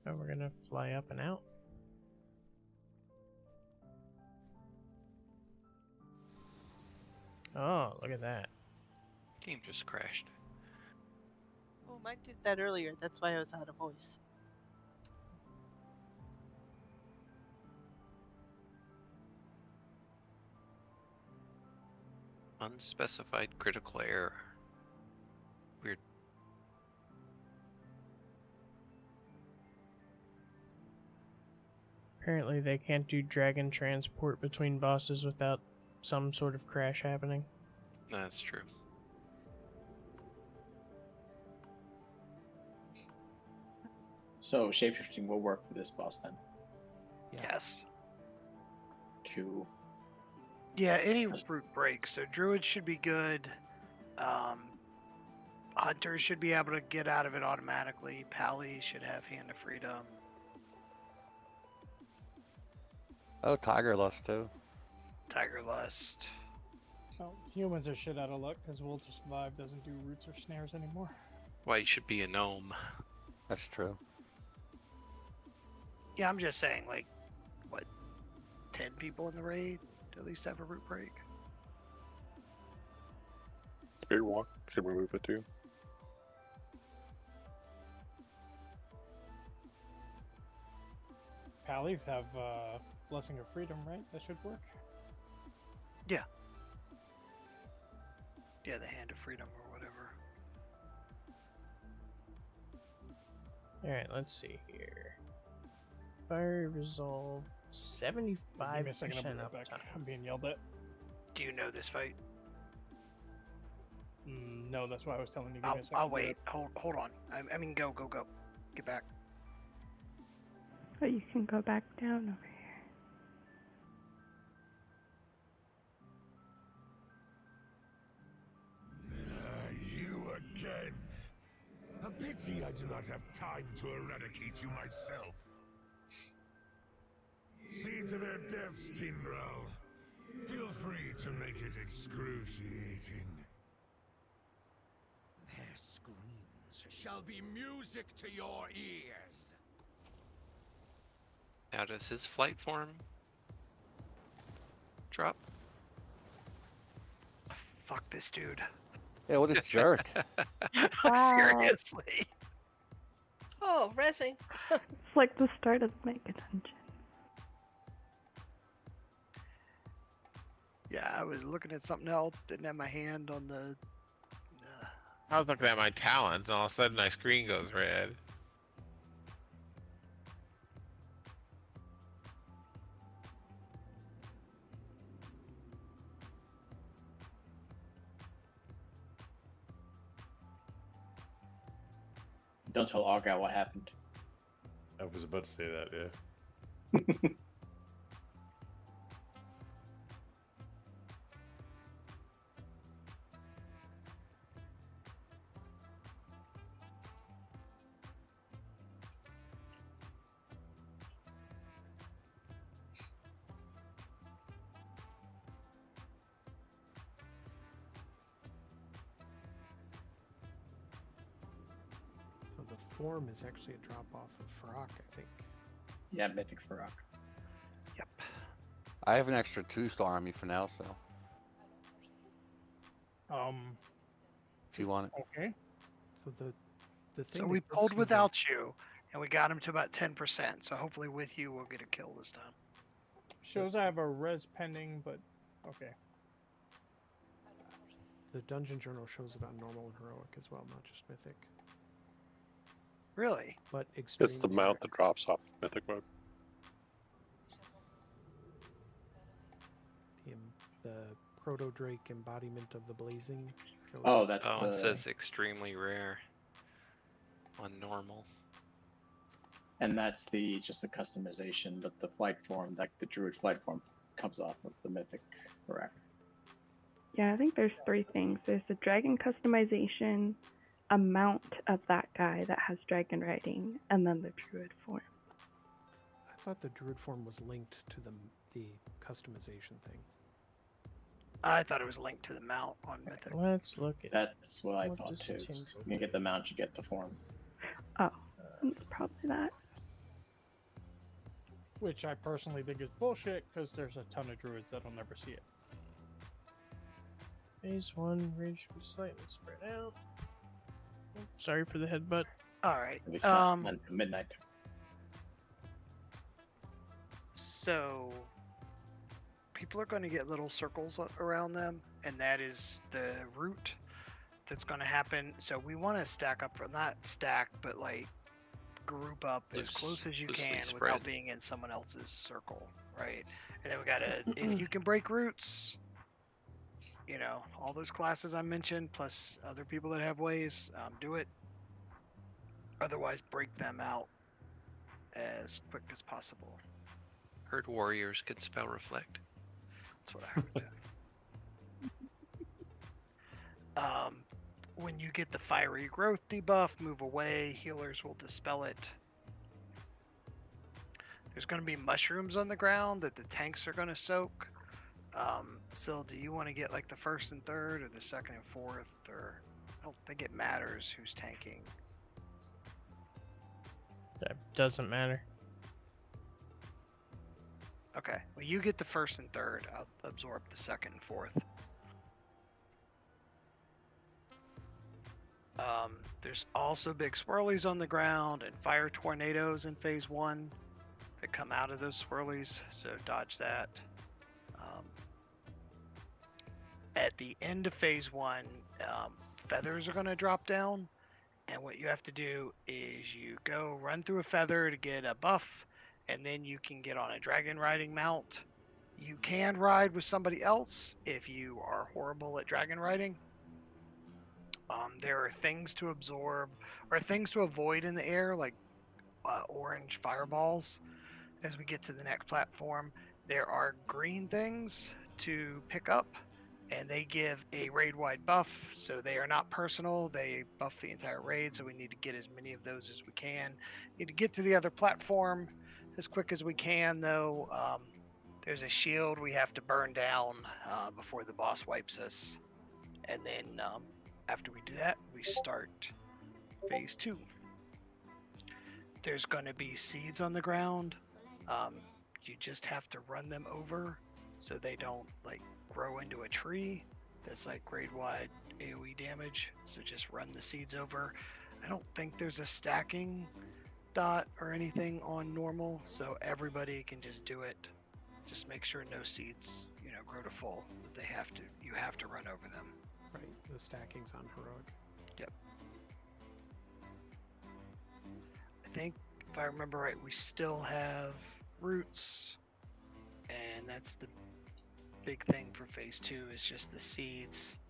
Oh, we're gonna fly up and out. Oh, look at that. Game just crashed. Oh, mine did that earlier. That's why I was out of voice. Unspecified critical error. Weird. Apparently they can't do dragon transport between bosses without some sort of crash happening. That's true. So shapeshifting will work for this boss then. Yes. Cool. Yeah, any root break. So druids should be good. Hunters should be able to get out of it automatically. Pally should have Hand of Freedom. Oh, Tiger Lust too. Tiger Lust. Oh, humans are shit out of luck because Will to Survive doesn't do roots or snares anymore. Why you should be a gnome. That's true. Yeah, I'm just saying, like, what, 10 people in the raid to at least have a root break? Spirit Walk, should we move it to? Pallies have Blessing of Freedom, right? That should work. Yeah. Yeah, the Hand of Freedom or whatever. Alright, let's see here. Fire resolve 75% Give me a second, I'll be right uptime. back. I'm being yelled at. Do you know this fight? No, that's why I was telling you. Give me a second. I'll wait. Hold on. I mean, go. Get back. Oh, you can go back down over here. You again. A pity I do not have time to eradicate you myself. See to their deaths, Tindral. Feel free to make it excruciating. Their screams shall be music to your ears. Now does his flight form drop? Fuck this dude. Yeah, what a jerk. Seriously. Oh, resing. It's like the start of the Mega Dungeon. Yeah, I was looking at something else. Didn't have my hand on the. I was looking at my talents, and all of a sudden my screen goes red. Don't tell Argyle what happened. I was about to say that, yeah. So the form is actually a drop off of Farrak, I think. Yeah, Mythic Farrak. I have an extra 2-star on me for now, so if you want it. Okay. So the thing. So that we gets pulled you without you, and we got him to about 10%. So hopefully with you, we'll get a kill this time. Shows I have a res pending, but okay. The dungeon journal shows it on normal and heroic as well, not just mythic. Really? But extreme. It's the mount that drops off Mythic mode. The Proto Drake embodiment of the blazing. Shows Oh, that's Oh, the. it says extremely rare on normal. And that's just the customization that the flight form, that the druid flight form comes off of the Mythic Farrak. Yeah, I think there's 3 things. There's the dragon customization, a mount of that guy that has dragon riding, and then the druid form. I thought the druid form was linked to the customization thing. I thought it was linked to the mount on Mythic. Let's look at That's what I What thought does too. Tindral You get the mount, you get the form. Oh, it's probably that. Which I personally think is bullshit because there's a ton of druids that'll never see it. Phase 1 ridge should be slightly spread out. Oh, sorry for the headbutt. All right. At least not midnight. So people are going to get little circles around them, and that is the root. that's going to happen. So we want to stack up, for not stack, but like group up as close as you loosely can spread. without being in someone else's circle, right? And then we got to, if you can break roots, you know, all those classes I mentioned, plus other people that have ways, do it. Otherwise, break them out as quick as possible. Heard warriors could spell reflect. That's what I heard. When you get the fiery growth debuff, move away. Healers will dispel it. There's going to be mushrooms on the ground that the tanks are going to soak. Sil, do you want to get like the first and third, or the second and fourth, or I don't think it matters who's tanking. That doesn't matter. Okay, well you get the first and third. I'll absorb the second and fourth. There's also big swirlies on the ground and fire tornadoes in phase 1 that come out of those swirlies, so dodge that. At the end of phase 1, feathers are going to drop down, and what you have to do is you go run through a feather to get a buff, and then you can get on a dragon riding mount. You can ride with somebody else if you are horrible at dragon riding. There are things to absorb or things to avoid in the air, like orange fireballs. As we get to the next platform, there are green things to pick up, and they give a raid-wide buff, so they are not personal. They buff the entire raid, so we need to get as many of those as we can. Need to get to the other platform as quick as we can, though. There's a shield we have to burn down before the boss wipes us, and then after we do that, we start phase 2. There's going to be seeds on the ground. You just have to run them over so they don't like grow into a tree that's like grade-wide AoE damage. So just run the seeds over. I don't think there's a stacking dot or anything on normal, so everybody can just do it. Just make sure no seeds, grow to full. You have to run over them. Right, the stacking's on heroic. Yep. I think, if I remember right, we still have roots, and that's the big thing for phase 2 is just the seeds.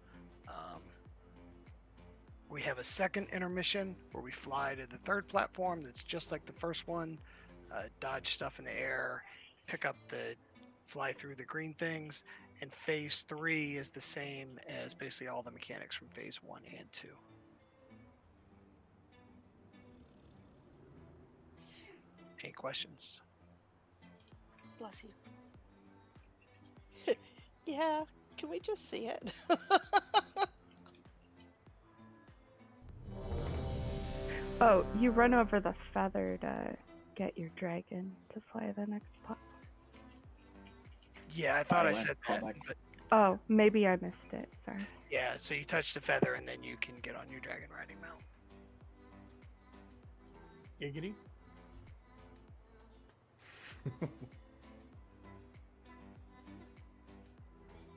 We have a second intermission where we fly to the third platform that's just like the first one, dodge stuff in the air, fly through the green things, and phase 3 is the same as basically all the mechanics from phase 1 and 2. Any questions? Bless you. Yeah, can we just see it? Oh, you run over the feather to get your dragon to fly the next platform. Yeah, I thought I said that. But oh, maybe I missed it. Sorry. yeah, so you touch the feather and then you can get on your dragon riding mount. Giggity.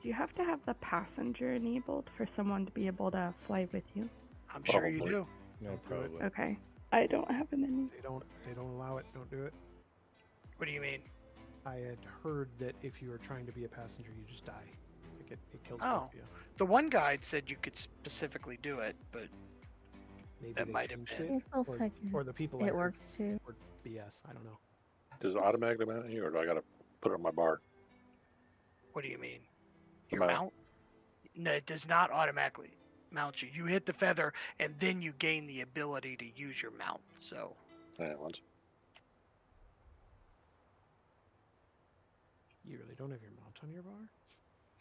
Do you have to have the passenger enabled for someone to be able to fly with you? I'm sure you do. No, probably. Okay. I don't have an enable. They don't allow it. Don't do it. What do you mean? I had heard that if you are trying to be a passenger, you just die. Like it kills Oh, both of you. the one guide said you could specifically do it, but Maybe that they might have changed been. it, Still second. or the people It I heard works too. were BS. I don't know. Does it automatically mount you, or do I gotta put it on my bar? What do you mean? The Your mount? mount? No, it does not automatically mount you. You hit the feather, and then you gain the ability to use your mount. So Yeah, once. You really don't have your mount on your bar?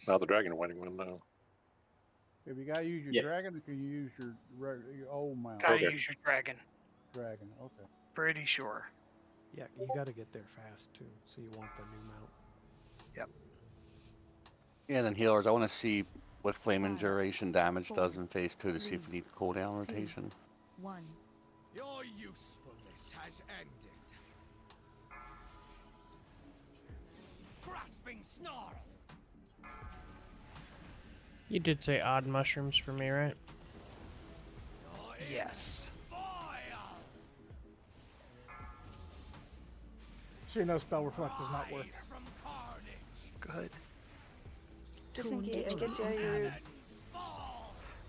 Now the dragon winning one now. If you gotta use your Yeah. dragon, or can you use your old mount? gotta use your dragon. Dragon, okay. Pretty sure. Yeah, you got to get there fast too. So you want the new mount. Yep. Yeah, and then healers, I want to see what flame and duration damage does in phase 2 to see if we need cooldown rotation. 1. Your usefulness has ended. Grasping snarl. You did say odd mushrooms for me, right? Yes. So you know spell reflect does not work. Good. Disengage gets you out of your route.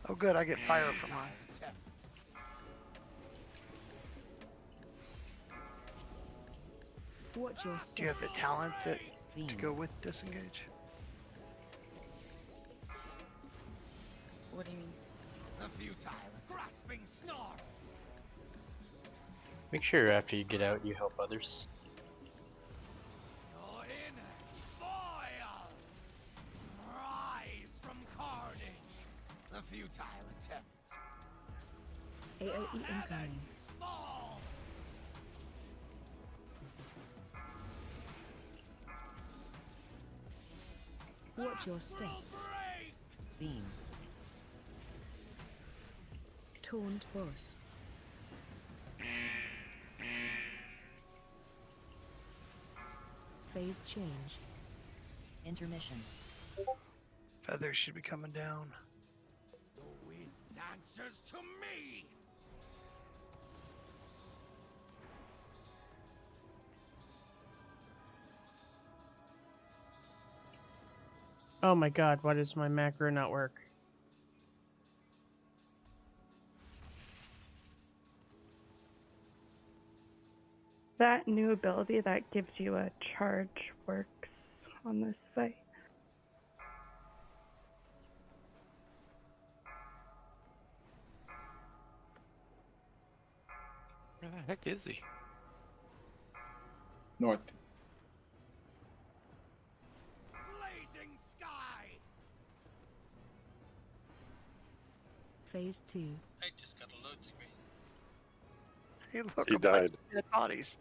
Oh, good. I get fire from mine. Watch your Do you step. have the talent that to go with disengage? What do you mean? A futile, grasping snarl. Make sure after you get out, you help others. You're in foil. Rise from carnage. A futile attempt. AOE incoming. Fall. Watch your step. Beam. Taunt boss. Phase change. Intermission. Feathers should be coming down. The wind dances to me. Oh my god, why does my macro not work? That new ability that gives you a charge works on this site. Where the heck is he? North. Blazing sky. Phase 2. I just got a load screen. Hey, look, He a bunch died. of dead bodies.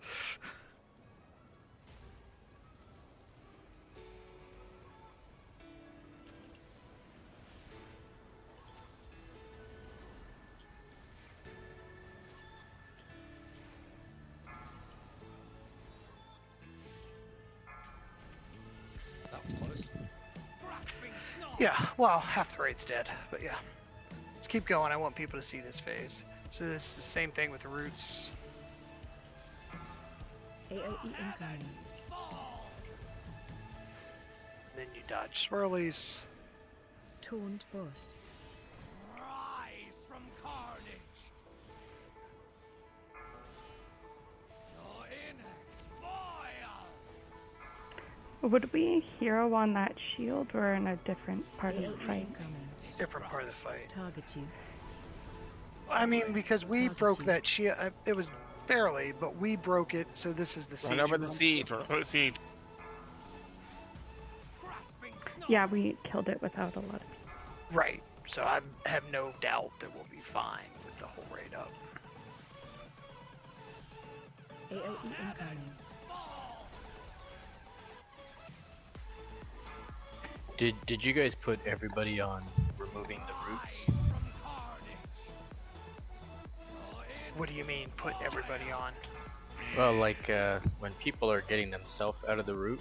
That was close. Yeah, well, half the raid's dead, but yeah. Let's keep going. I want people to see this phase. So this is the same thing with the roots. AOE incoming. Then you dodge swirlies. Taunt boss. Rise from carnage. You're in spoil. Would we hero on that shield or in a different part of the AOE fight? incoming. Different part of the fight. Target you. I mean, because we broke that shield. It was barely, but we broke it, so this is the siege. Run over the run. siege. Run over the siege. Yeah, we killed it without a lot of. Right. So I have no doubt that we'll be fine with the whole raid up. AOE incoming. Did you guys put everybody on removing the roots? What do you mean, put everybody on? Well, like when people are getting themselves out of the root,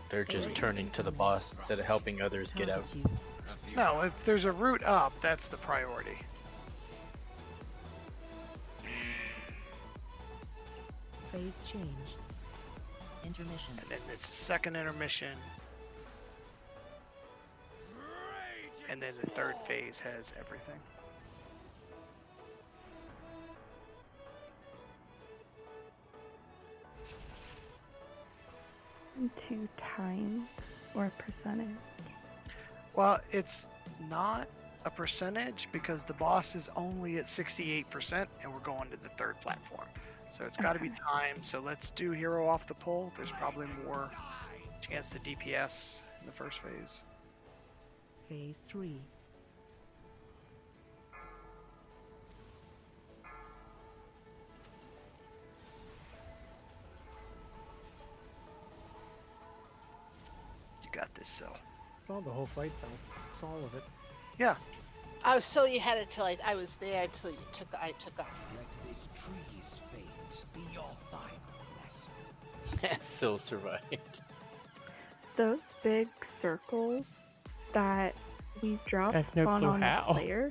they're just turning to the boss instead of helping others get out. No, if there's a route up, that's the priority. Phase change. Intermission. And then this is second intermission. And then the third phase has everything. Into time or percentage? Well, it's not a percentage because the boss is only at 68% and we're going to the third platform. So it's got to be time. So let's do hero off the pull. There's probably more chance to DPS in the first phase. Phase 3. You got this, Sil. Not the whole fight though. It's all of it. Yeah. Oh, so you had it till I was there until I took off. Let this tree's fate be your final lesson. Still survived. Those big circles that we dropped I have no spawn clue on how. the player,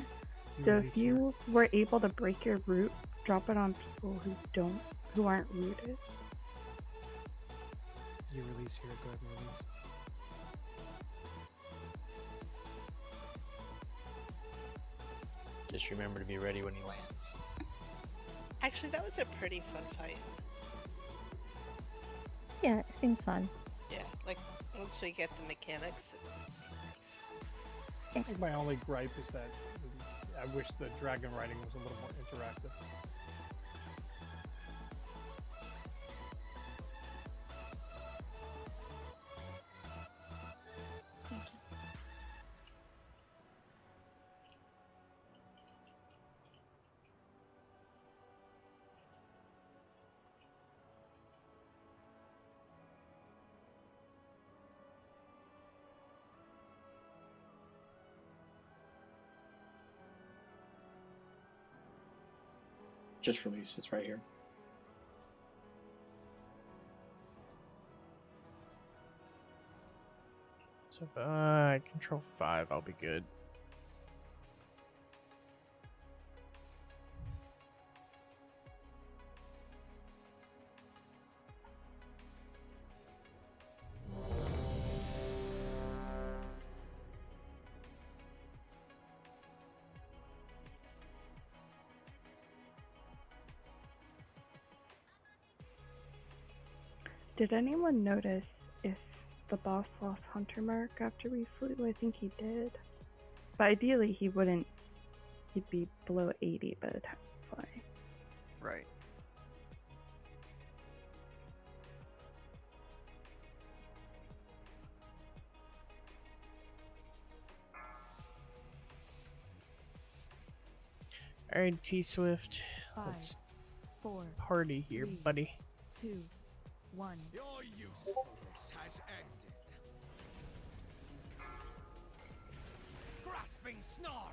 So release if you were able to break your root, drop it on people who aren't rooted. You release here. Go ahead and release. Just remember to be ready when he lands. Actually, that was a pretty fun fight. Yeah, it seems fun. Yeah, like once we get the mechanics. I think my only gripe is that I wish the dragon riding was a little more interactive. Thank you. Just release. It's right here. So if I control 5, I'll be good. Did anyone notice if the boss lost Hunter Mark after we flew? I think he did. But ideally he wouldn't. He'd be below 80 by the time we fly. Right. Alright, T-Swift. Let's 5, 4, party here, 3, buddy. 2, 1. Your usefulness has ended. Grasping snarl.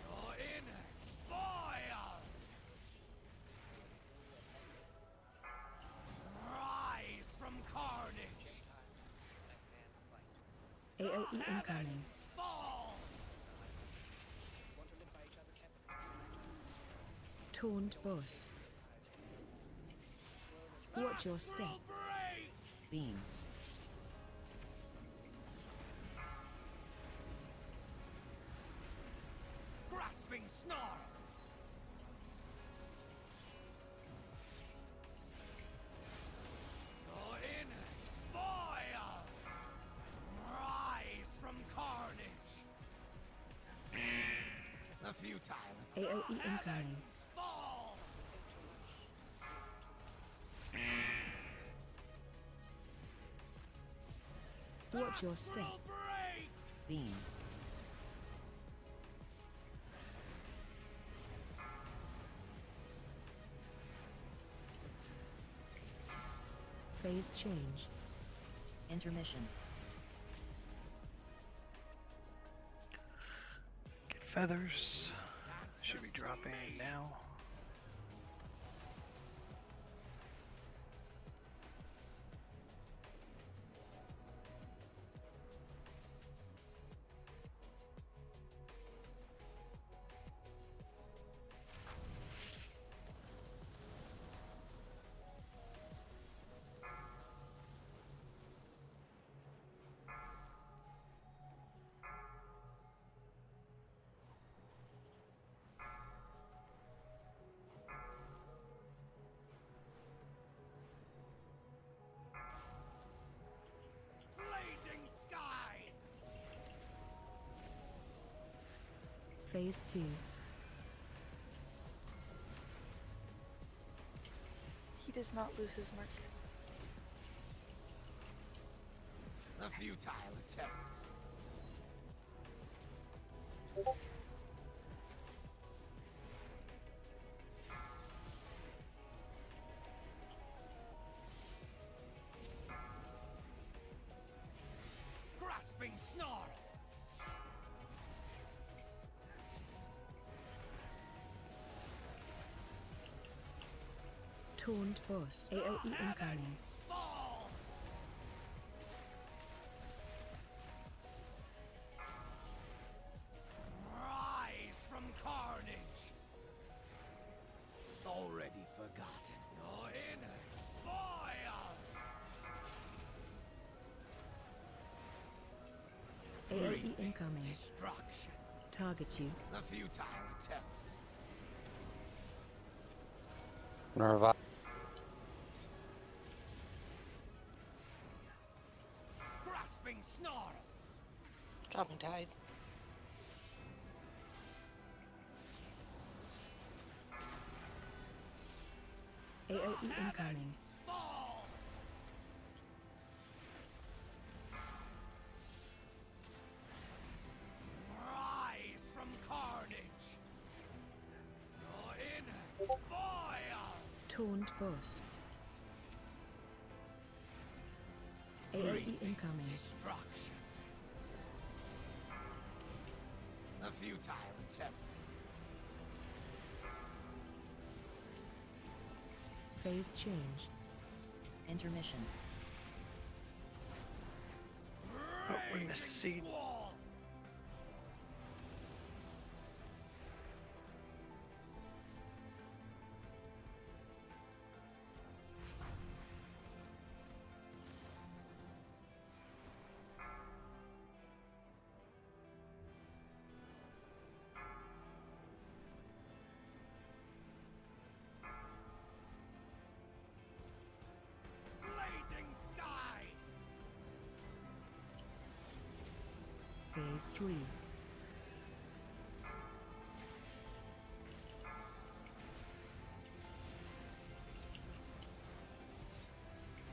Your innards boil. Rise from carnage. AOE incoming. Fall. Taunt boss. Watch your step. Beam. Grasping snarl. Your innards boil. Rise from carnage. The futile AOE incoming. fall. Watch your step. Beam. Phase change. Intermission. Get feathers. Should be dropping now. Blazing sky. Phase 2. He does not lose his mark. The futile attempt. Grasping snarl. Taunt boss. AOE incoming. Fall. AoE incoming. Destruction. Target you. The futile attempt. Revive. Grasping snarl. Dropping tide. AoE incoming. Fall. Rise from carnage. You're in foil. Taunt boss. AoE incoming. Destruction. A futile attempt. Phase change. Intermission. Oh, we missed seed. Blazing sky. Phase 3.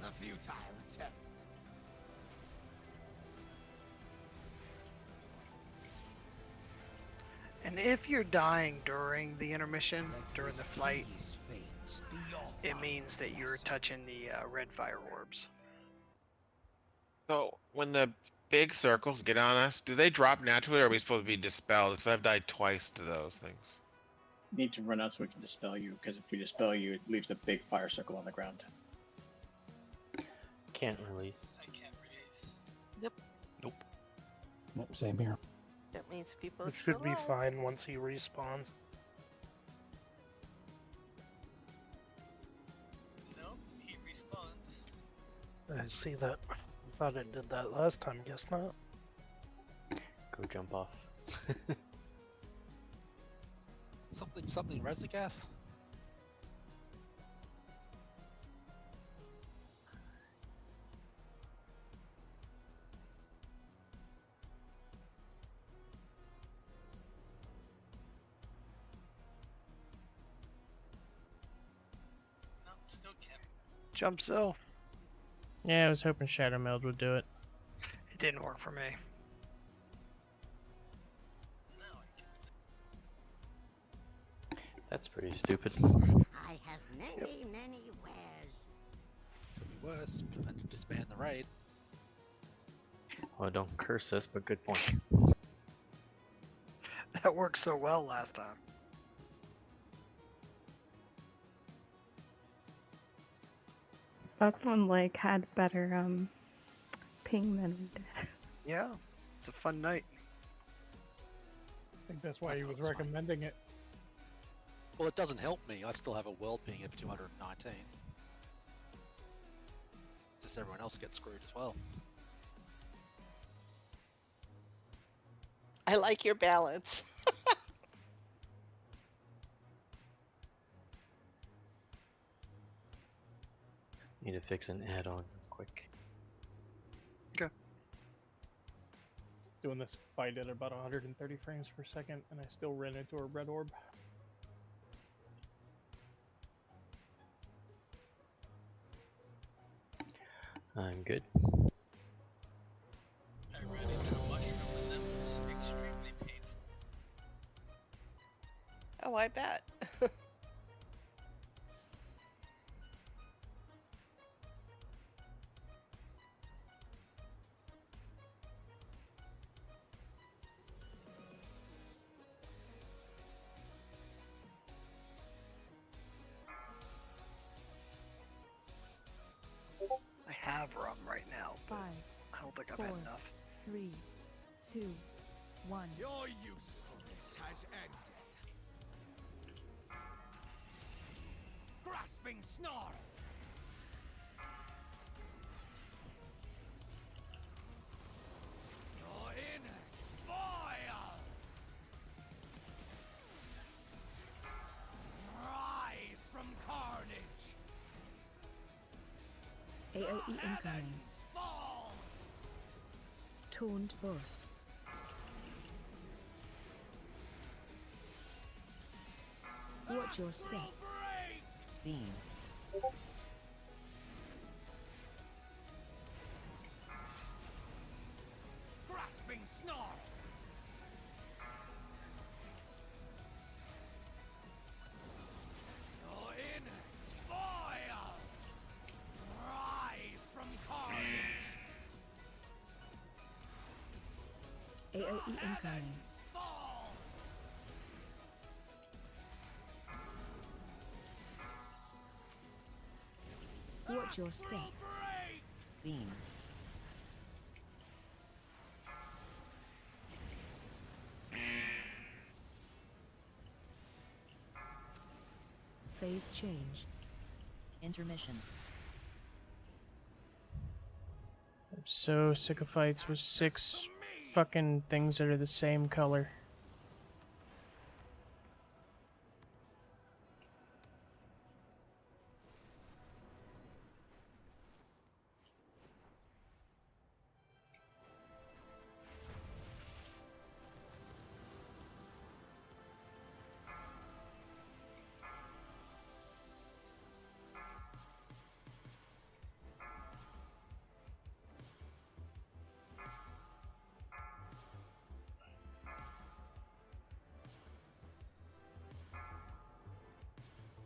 A futile attempt. And if you're dying during the intermission, during the flight, it means that you're touching the red fire orbs. So when the big circles get on us, do they drop naturally, or are we supposed to be dispelled? Because I've died twice to those things. Need to run out so we can dispel you, because if we dispel you, it leaves a big fire circle on the ground. Can't release. Yep. Nope, same here. That means people It still should be alive. fine once he respawns. Nope, he respawned. I see that. I thought it did that last time, guess not. Go jump off. Something Rezigath? Nope, still can't. Jump so. Yeah, I was hoping Shadow Meld would do it. It didn't work for me. That's pretty stupid. I have many, many wares. Could be worse. Prevent to disband the raid. Well, don't curse us, but good point. That worked so well last time. That's one like had better ping than we did. Yeah, it's a fun night. I think that's why he was recommending it. Well, it doesn't help me. I still have a world ping of 219. Just everyone else gets screwed as well. I like your balance. Need to fix an add-on quick. Okay. Doing this fight at about 130 frames per second, and I still ran into a red orb. I'm good. I ran into a mushroom and that was extremely painful. Oh, I bet. I have rum right now, but 5, I don't think I've had 4, enough. 3, 2, 1. Your usefulness has ended. Grasping snarl. You're in AOE incoming. Taunt boss. Watch your step. Beam. Grasping snarl. You're in spoil. Rise from carnage. AOE incoming. Fall. Watch your step. Beam. Phase change. Intermission. I'm so sick of fights with 6 fucking things that are the same color.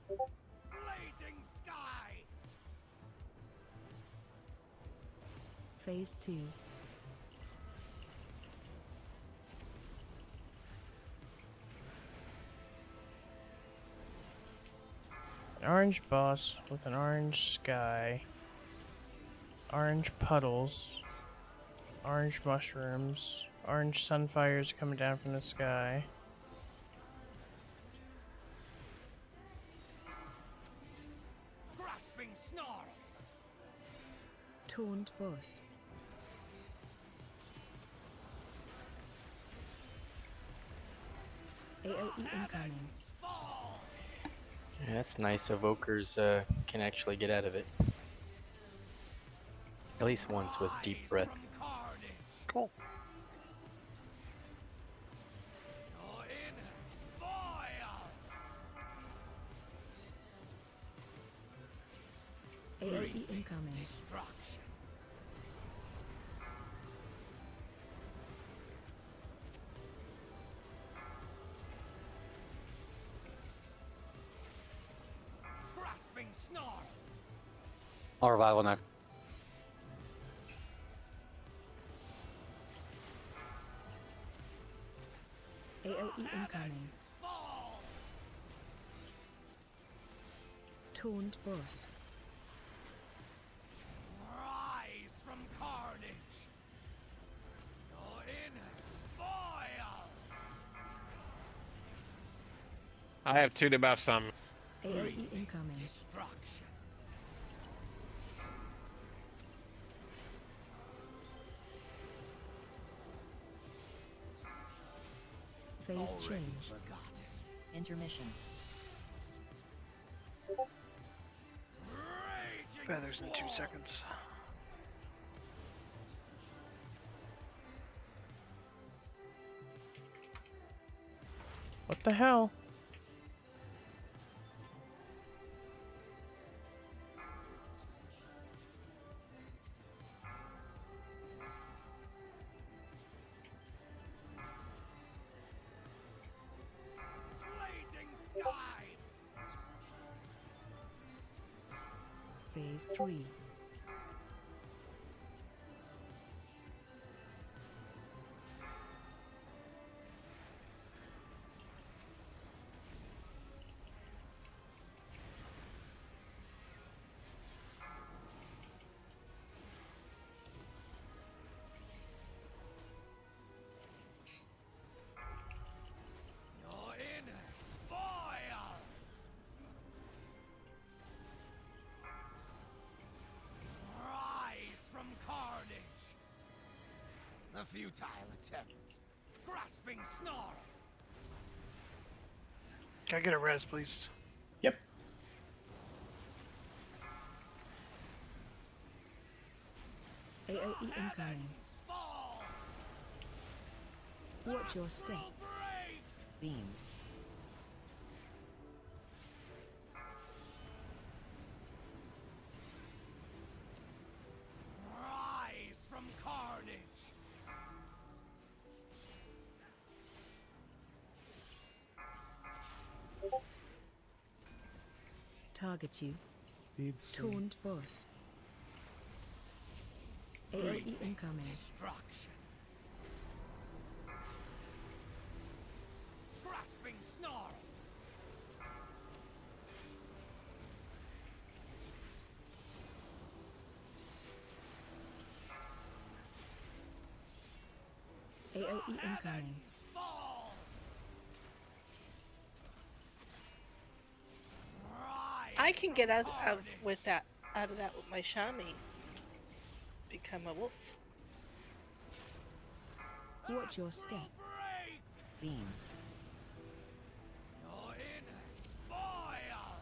Blazing sky. Phase 2. An orange boss with an orange sky, orange puddles, orange mushrooms, orange sunfires coming down from the sky. Grasping snarl. Taunt boss. AOE incoming. Yeah, that's nice. Evokers can actually get out of it. At least once with deep breath. Cool. You're in spoil. AOE incoming. Destruction. Grasping snarl. I'll revival next. AOE incoming. Taunt boss. Rise from carnage. You're in spoil. I have 2 debuffs some. AOE incoming. Destruction. Phase change. Intermission. Feathers in 2 seconds. What the hell? Blazing sky. Phase 3. You're in spoil. Rise from carnage. A futile attempt. Grasping snarl. Can I get a res, please? Yep. AOE incoming. Watch your step. Beam. Rise from carnage. Target you. Beads. Taunt boss. AOE incoming. Destruction. Grasping snarl. AOE incoming. Fall. I can get out of with that out of that with my Shami. Become a wolf. Watch your step. Beam. You're in spoil.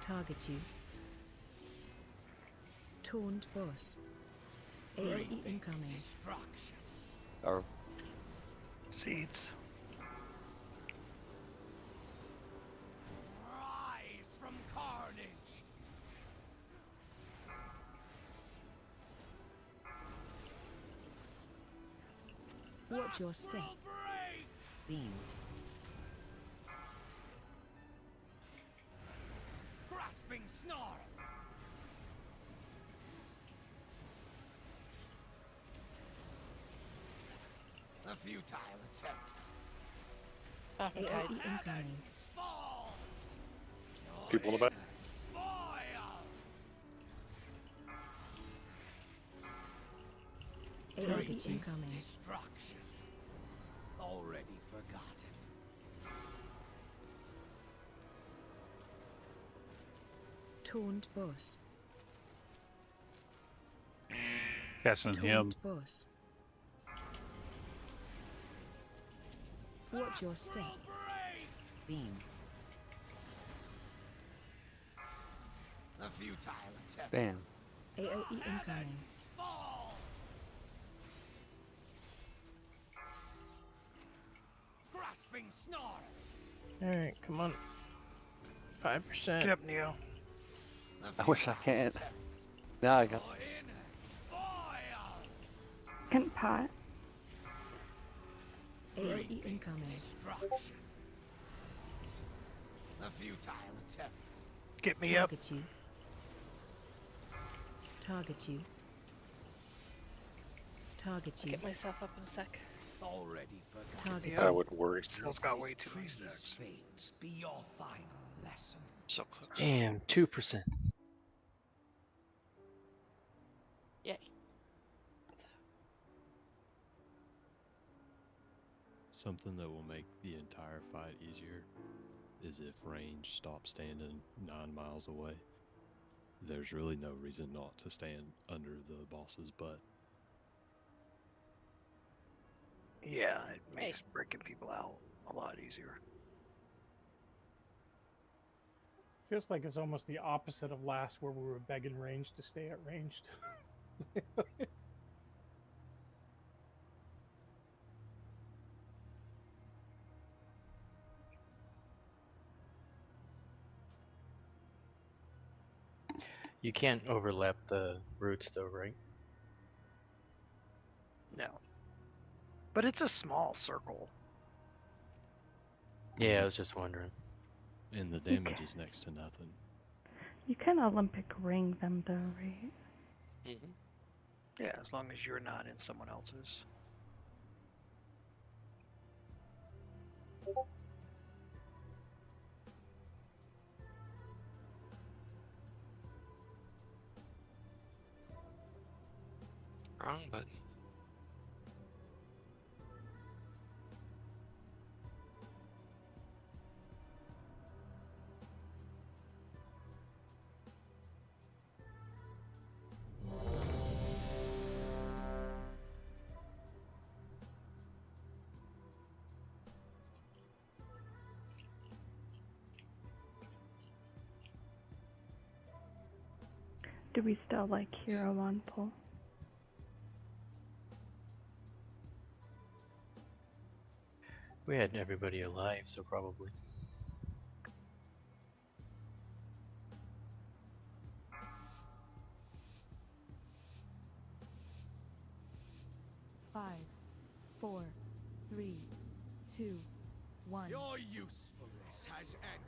Target you. Taunt boss. AOE incoming. Destruction. Or Seeds. Rise from carnage. Watch your step. Beam. Grasping snarl. A futile attempt. AOE incoming. Fall. People in the back. AOE incoming. Destruction. Already forgotten. Taunt boss. Casting him. Taunt boss. Watch your step. Beam. A futile attempt. damn. AOE incoming. Fall. Grasping snarl. Alright, come on. 5%. Get up, Neo. I wish I can't. Now I got. Second pot. AOE incoming. Destruction. A futile attempt. Get me up. Target you. Target you. Target I'll you. get myself up in a sec. Already forgotten. Target I you. wouldn't worry. Sill's got way too many stacks. Fates be your final lesson. So close. Damn, 2%. Yay. Something that will make the entire fight easier is if range stops standing 9 miles away. There's really no reason not to stand under the boss's butt. Yeah, it makes breaking people out a lot easier. Feels like it's almost the opposite of last, where we were begging range to stay at ranged. You can't overlap the roots though, right? No. But it's a small circle. Yeah, I was just wondering. And the damage is next to nothing. You can Olympic ring them though, right? Mm-hmm. Yeah, as long as you're not in someone else's. Wrong button. do we still like hero on pull? We had everybody alive, so probably. Five, 4, 3, 2, 1. Your usefulness has ended.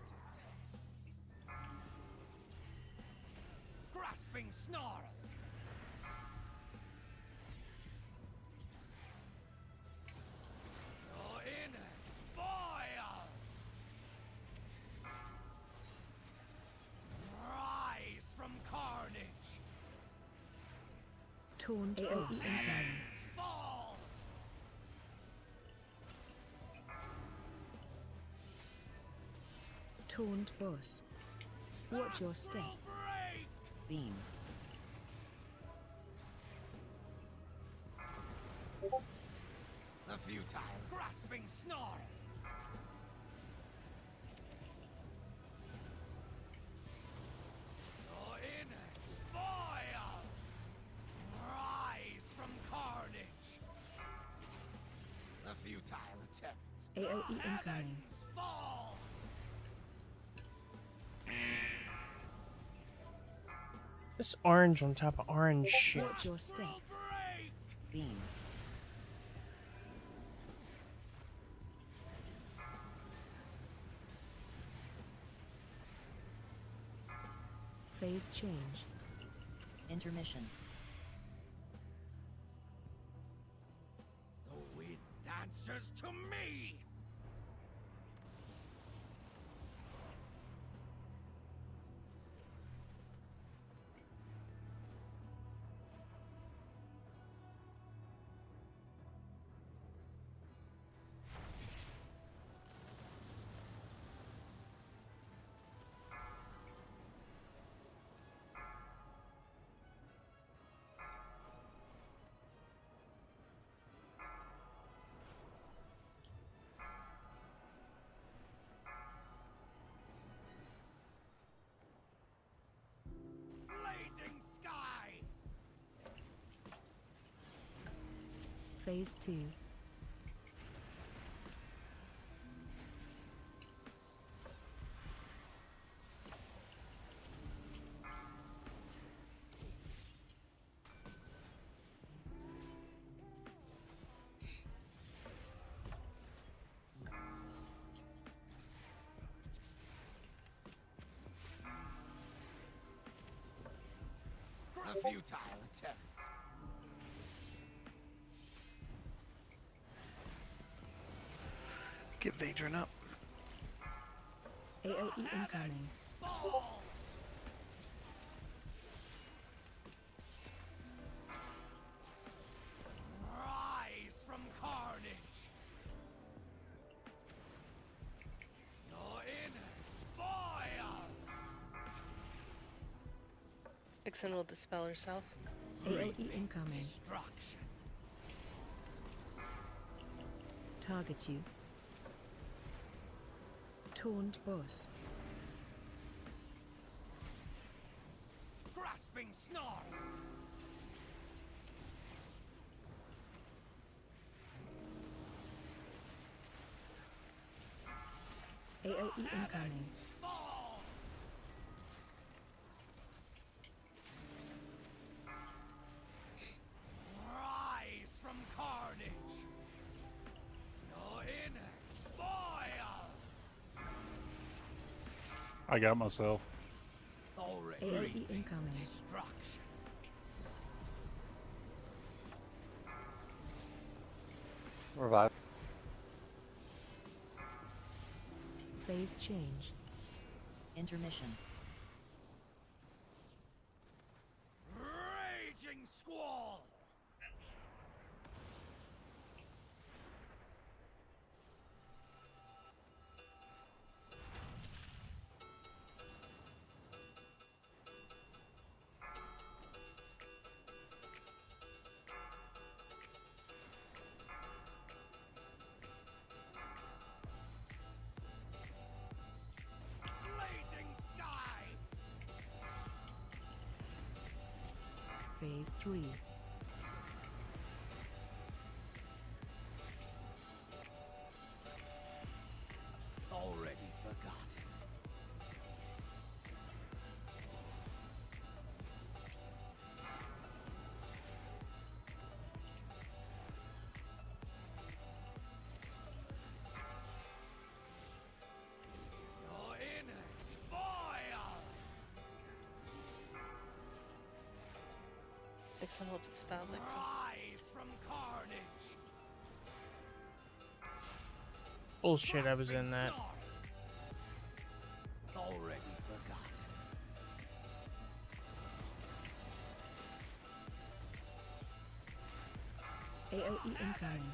Grasping snarl. Your inner spoil. Rise from carnage. Taunt boss. Heavens fall. Taunt boss. Watch your step. Beam. The futile grasping snarl. Your inner spoil. Rise from carnage. The futile attempt. AoE incoming. Heavens fall. This orange on top of orange shit. Watch your step. Beam. Phase change. Intermission. The wind answers to me. Blazing sky. Phase 2. A futile attempt. Get Vadron up. AoE incoming. Fall. Rise from carnage. Your inner spoil. Ixen will dispel herself. AoE incoming. Destruction. Target you. Taunt boss. Grasping snarl. AoE incoming. Fall. Rise from carnage. Your inner spoil. I got myself. AoE incoming. Destruction. Revive. Phase change. Intermission. Raging squall. Blazing sky. Phase 3. Already forgotten. Your innards boil! Vixen will dispel Vixen. Rise from carnage! Bullshit, I was in that. Already forgotten. AoE incoming.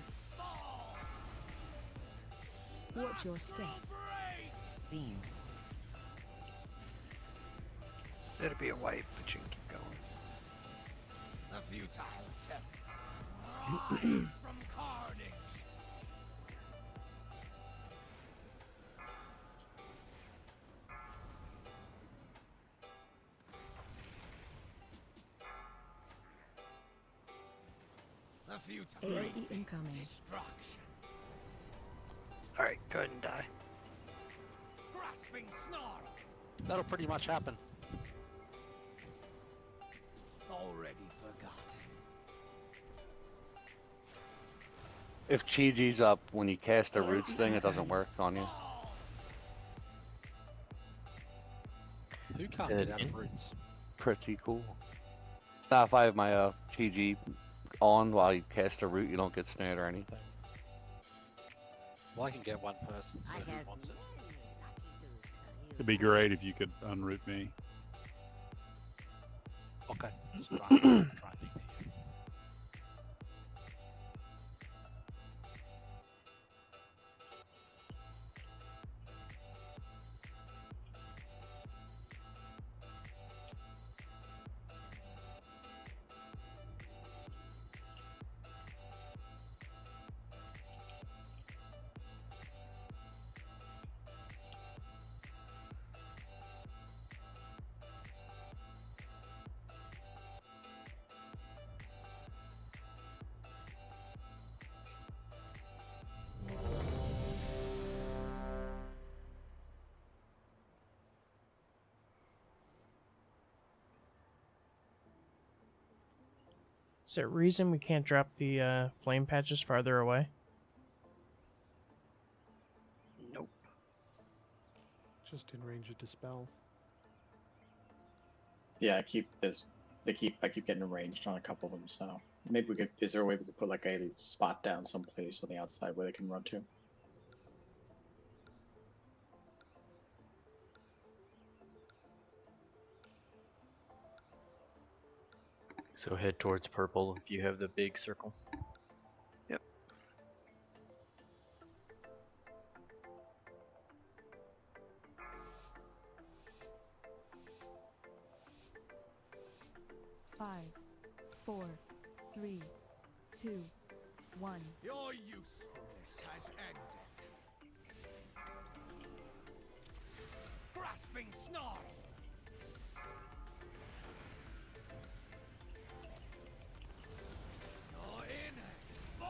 Watch your step. Beam. It'll be a wipe, but you can keep going. A futile attempt. Rise from carnage! A futile AoE incoming. destruction. Alright, go ahead and die. Grasping snarl. That'll pretty much happen. Already forgotten. If Chi-Chi's up when you cast the roots thing, it doesn't work on you. Who can't Say that get out again? of roots? Pretty cool. Now if I have my Chi-Chi on while you cast a root, you don't get snared or anything. Well, I can get one person, so who wants it? It'd be great if you could unroot me. Okay, let's try and think of you. Is there a reason we can't drop the flame patches farther away? Nope. Just in range of dispel. Yeah, I keep getting ranged on a couple of them. So maybe we could. Is there a way we could put like a spot down someplace on the outside where they can run to? So head towards purple if you have the big circle. Yep. Five, 4, 3, 2, 1. Your usefulness has ended. Grasping snarl. Your innards boil.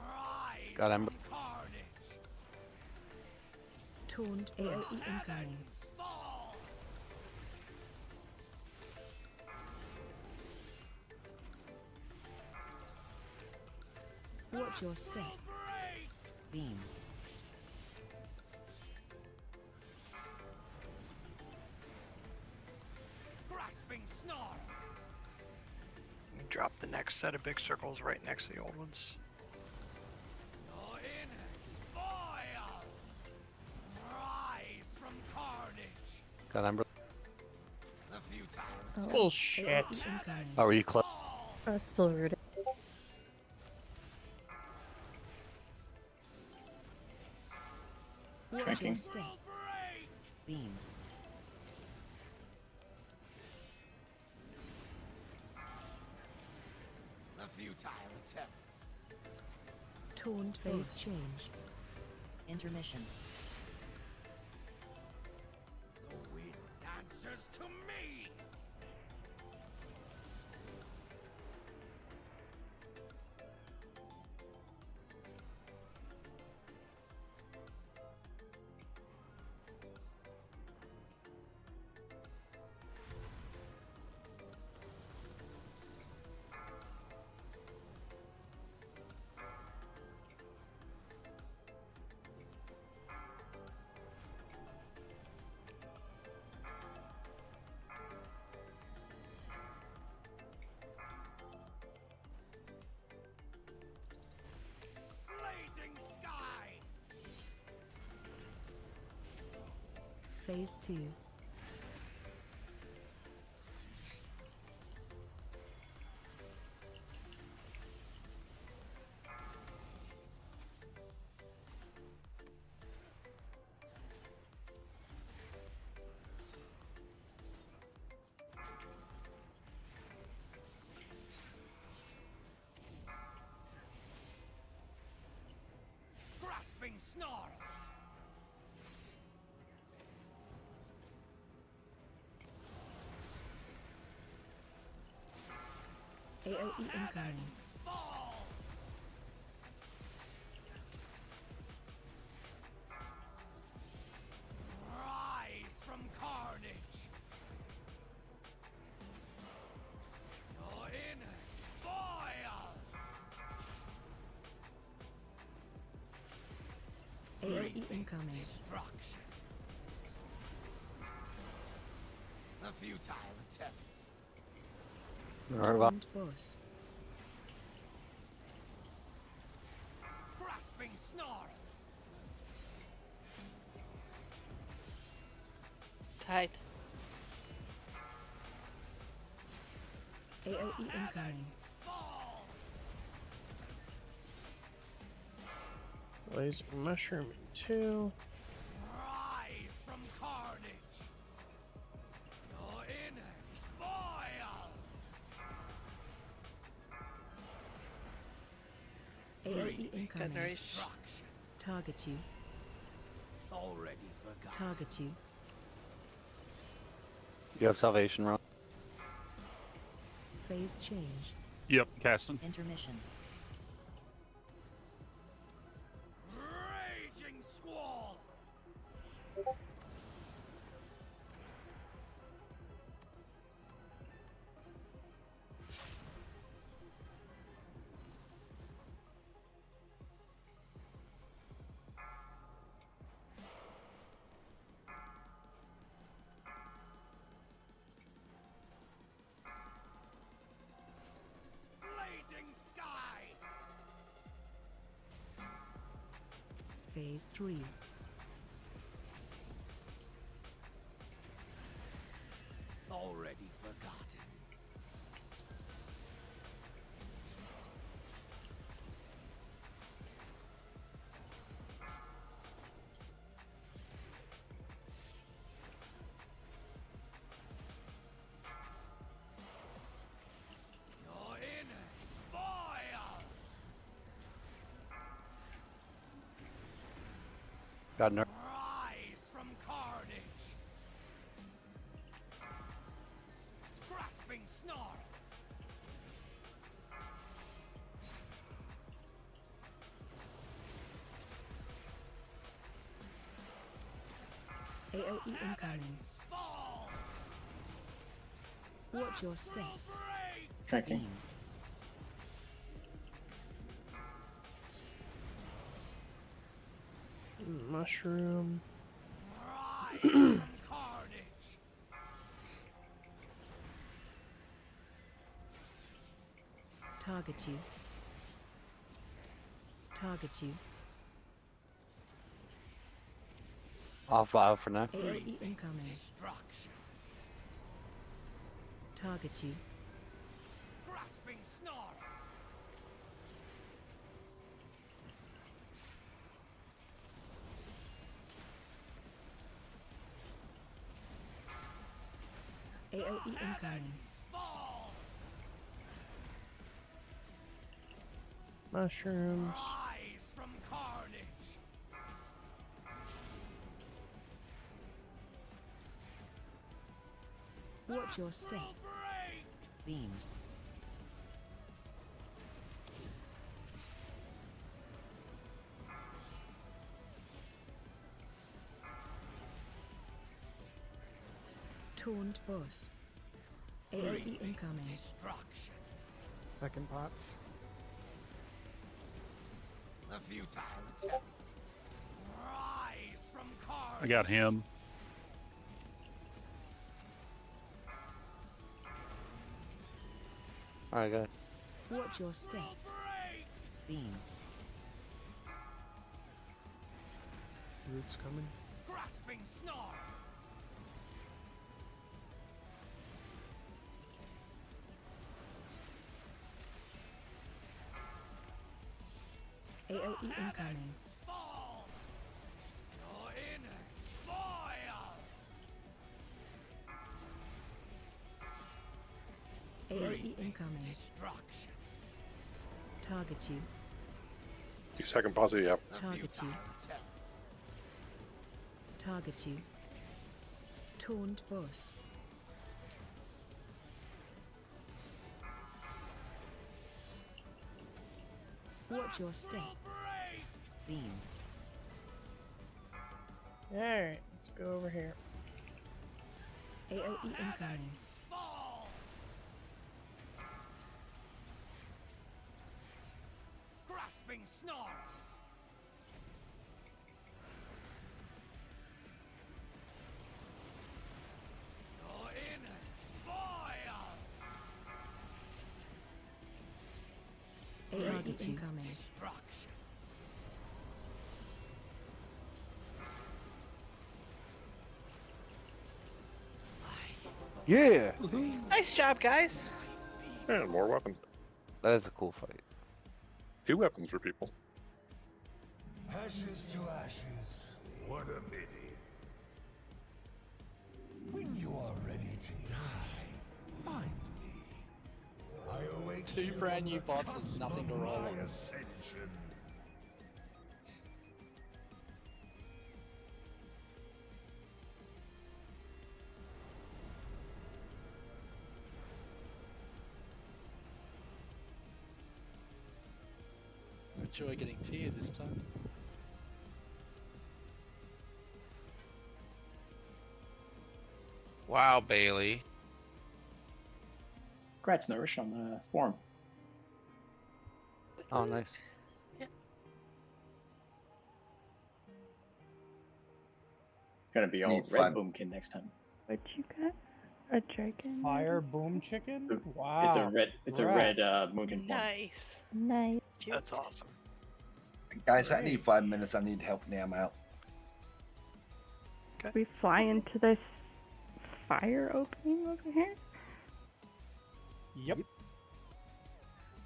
Rise Got him. from carnage. Taunt AoE incoming. Fall. Watch your step. Beam. Grasping snarl. Drop the next set of big circles right next to the old ones. Your innards boil. Rise from carnage. Got Ember. The futile. That's bullshit. Oh, were you close? I was still rooted. Watch Drinking. your step. Beam. The futile attempt. Taunt phase change. Intermission. The wind and Phase 2. Grasping snarl. AOE incoming. Fall. Rise from carnage. You're in spoil. AOE incoming. Destruction. A futile attempt. Taunt boss. Grasping snarl. Tied. AOE incoming. Laser mushroom 2. Rise from carnage. You're in spoil. AOE incoming. Destruction. Target you. Already forgot. Target you. You have salvation, Ron. Phase change. Yep, casting. Intermission. Raging squall. Blazing sky. Phase 3. Already forgotten. You're in spoil. Got nerf. Rise from carnage. Grasping snarl. AOE incoming. Fall. Watch your step. Tracking. Mushroom. Rise from carnage. Target you. Target you. Off vial for now. AOE incoming. Destruction. Target you. Grasping snarl. AOE incoming. Fall. Mushrooms. Rise from carnage. Watch your step. Beamed. Taunt boss. AOE incoming. Destruction. Back in pots. A futile attempt. Rise from carnage. I got him. Alright, good. Watch your step. Beam. Roots coming. Grasping snarl. AOE incoming. Your inner spoil. AOE incoming. Destruction. Target you. You second posse, yep. Target you. Target you. Taunt boss. Watch your step. Theme. Alright, let's go over here. AOE incoming. Grasping snarl. Your inner spoil. AOE incoming. Destruction. Yeah! Nice job, guys. And more weapons. That is a cool fight. 2 weapons for people. Ashes to ashes. What a pity. When you are ready to die, find me. I await 2 brand new bosses, nothing to roll on. ascension. Enjoy getting tiered this time. Wow, Bailey. Congrats, Nourish, on the forum. Oh, nice. Gonna be all Need red 5. boomkin next time. What'd you get? A dragon? Fire boom chicken? Wow. It's a red. It's a red moonkin form. Nice. Nice. That's awesome. Guys, I need 5 minutes. I need help now. I'm out. We fly into this fire opening over here? Yep.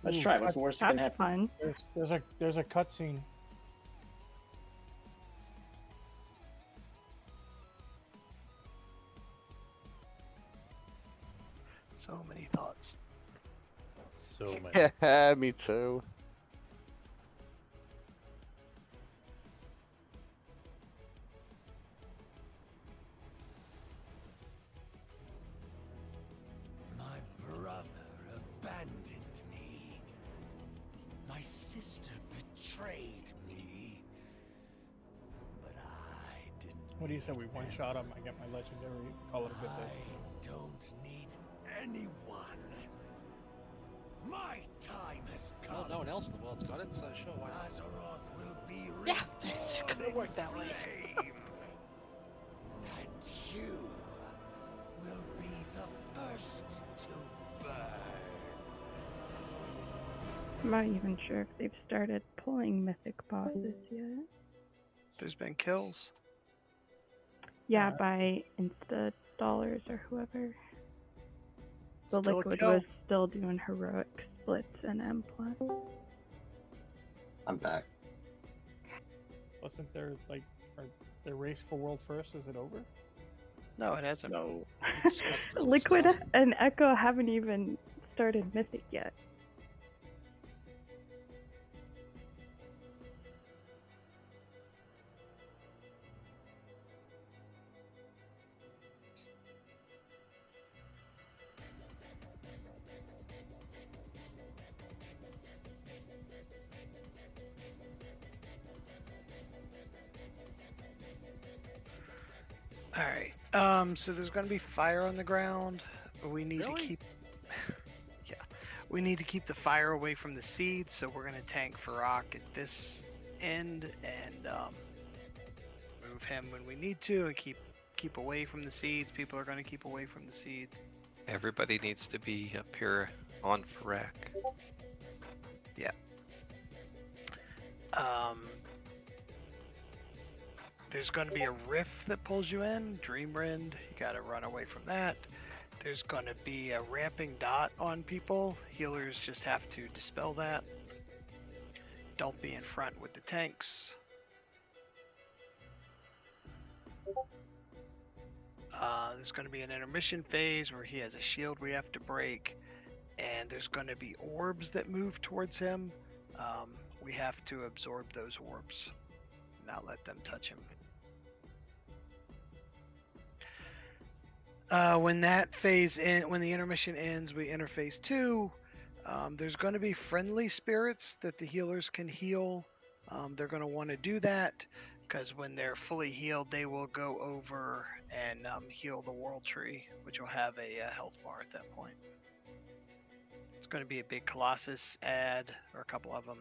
Let's try it. What's the worst that can That's happen? fun. There's a cutscene. So many thoughts. So many. Yeah, me too. My brother abandoned me. My sister betrayed me. But I didn't. What do you say? We one shot him. I get my legendary. Call it a good day. I don't need anyone. My time has come. Well, no one else in the world's got it, so sure, why not? Azeroth will be Yeah, it's gonna work that way. flame. And you will be the first to burn. I'm not even sure if they've started pulling mythic bosses yet. There's been kills. Yeah, by Insta Dollars or whoever. The Still a Liquid kill. was still doing heroic splits and M+. I'm back. Wasn't there like the race for world first? Is it over? No, it hasn't. No. It's just Liquid and Echo haven't even started mythic yet. All right. So there's going to be fire on the ground. We need to keep. Yeah, we need to keep the fire away from the seeds. So we're going to tank Farrak at this end and move him when we need to, and keep away from the seeds. People are going to keep away from the seeds. Everybody needs to be up here on Farrak. Yeah. There's going to be a rift that pulls you in, Dreamrend. You got to run away from that. There's going to be a ramping dot on people. Healers just have to dispel that. Don't be in front with the tanks. There's going to be an intermission phase where he has a shield we have to break, and there's going to be orbs that move towards him. We have to absorb those orbs, not let them touch him. When that phase when the intermission ends, we enter phase 2. There's going to be friendly spirits that the healers can heal. They're going to want to do that because when they're fully healed, they will go over and heal the world tree, which will have a health bar at that point. It's going to be a big Colossus ad, or a couple of them,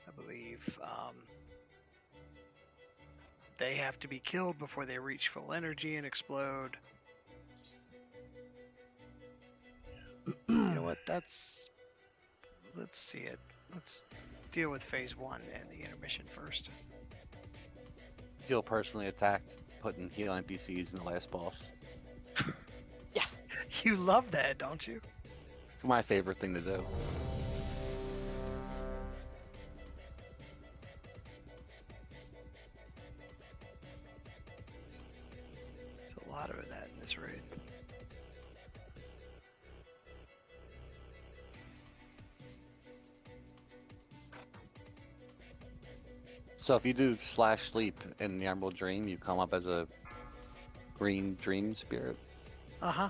I believe. They have to be killed before they reach full energy and explode. You know what? Let's see it. Let's deal with phase 1 and the intermission first. Heal personally attacked, putting heal NPCs in the last boss. You love that, don't you? It's my favorite thing to do. There's a lot of that in this raid. So if you do /sleep in the Emerald Dream, you come up as a green dream spirit. Uh-huh.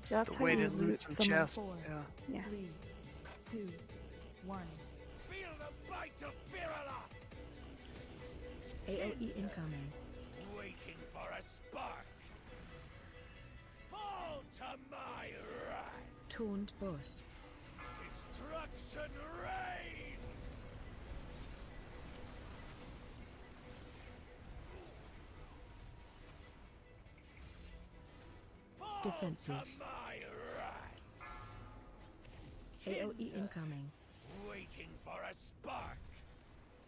That's The how way you to loot some someone. chests. Yeah. 3, 2, 1. Feel the bite of Virala! AOE incoming. Waiting for a spark. Fall to my wrath. Taunt boss. Destruction reigns. Defensive. To my wrath. AOE incoming. Waiting for a spark.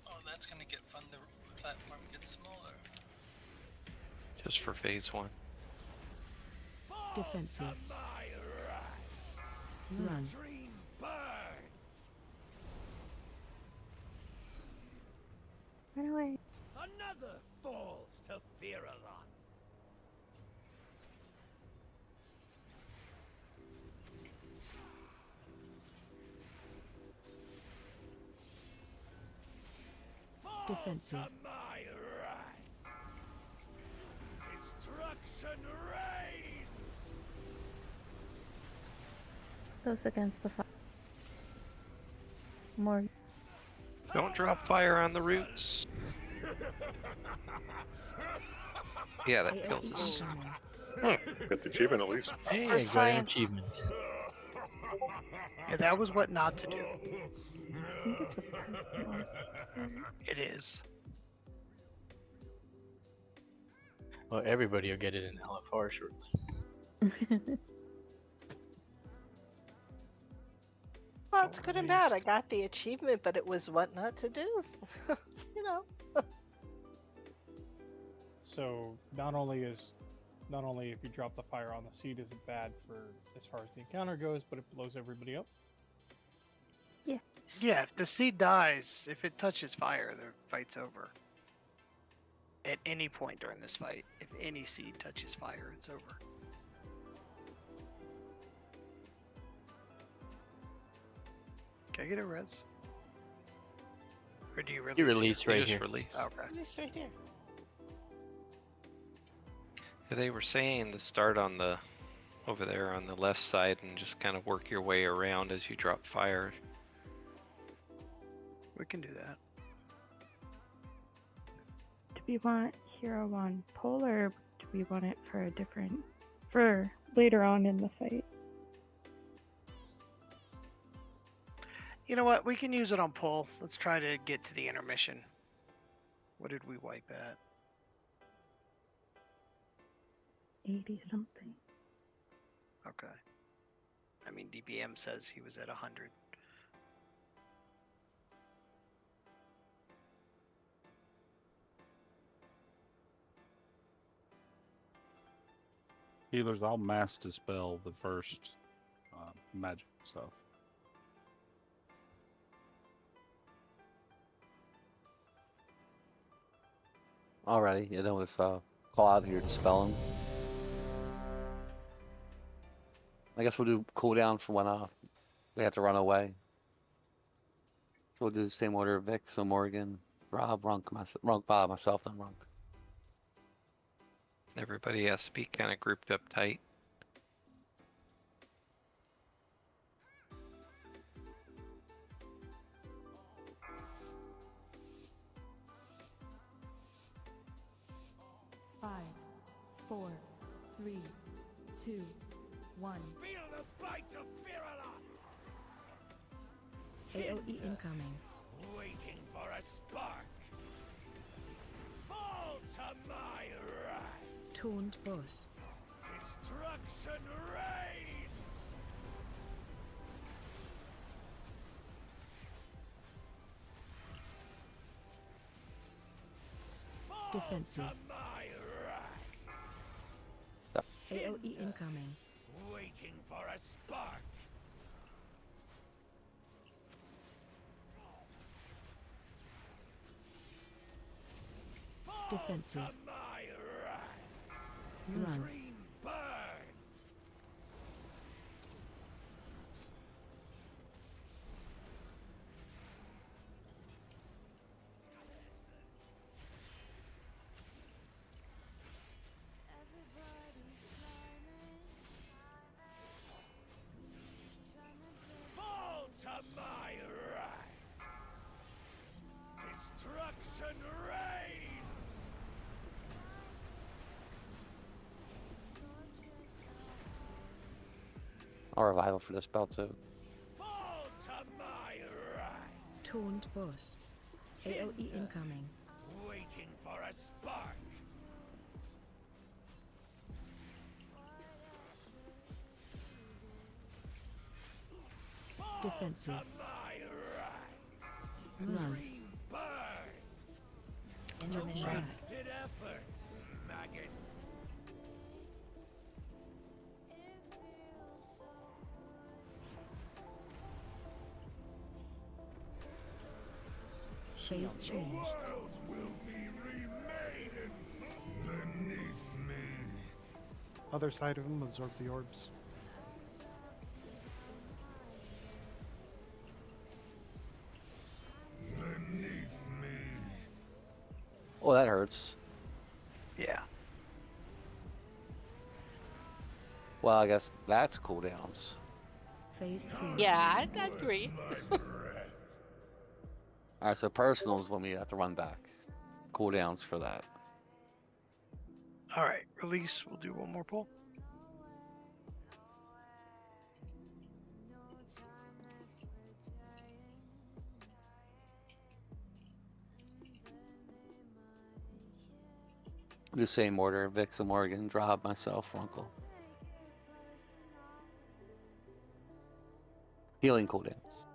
Oh, that's gonna get fun. The platform gets smaller. Just for phase 1. Defensive. My wrath. Run. Dream burns. Run away. Another falls to Virala. Defensive. To my wrath. Destruction reigns. Those against the fire. More. Don't drop fire on the roots. Yeah, that kills us. Huh, got the achievement at least. Hey, For science. Achievement. Yeah, that was what not to do. It is. Well, everybody will get it in LFR shortly. Well, it's good and bad. I got the achievement, but it was what not to do. You know. So not only if you drop the fire on the seed is it bad for as far as the encounter goes, but it blows everybody up. Yeah, if the seed dies, if it touches fire, the fight's over. At any point during this fight, if any seed touches fire, it's over. Can I get a res? Or do you release? You release You right just here. release. Okay. It's right here. Yeah, they were saying to start on the over there on the left side and just kind of work your way around as you drop fire. We can do that. Do we want hero on pole, or do we want it for a different, for later on in the fight? You know what? We can use it on pull. Let's try to get to the intermission. What did we wipe at? 80 something. Okay. I mean, DBM says he was at 100. Healers, I'll mass dispel the first magic stuff. Alrighty, yeah, then let's call out here, dispel him. I guess we'll do cooldown for when they have to run away. So we'll do the same order: Vic, so Morgan, Rob, Runk, Bob, myself, then Runk. Everybody has to be kind of grouped up tight. Five, 4, 3, 2, 1. Feel the bite of Virala! AOE incoming. Waiting for a spark. Fall to my wrath. Taunt boss. Destruction reigns. Fall Defensive. to my wrath. AOE incoming. Waiting for a spark. Defensive. My wrath. Run. Dream burns. Fall to my wrath. Destruction reigns. I'll revival for this spell too. Fall to my wrath. Taunt boss. AOE incoming. Waiting for a spark. Fall Defensive. to my wrath. Run. Dream burns. Intermittent. Wasted efforts, maggots. Phase change. World will be remade beneath me. Other side of him, absorb the orbs. Beneath me. Oh, that hurts. Yeah. Well, I guess that's cooldowns. Phase 2. Yeah, I agree. Alright, so personal is when we have to run back. Cooldowns for that. All right, release. We'll do one more pull. Do same order: Vic, so Morgan, Drob, myself, Runkle. Healing cooldowns.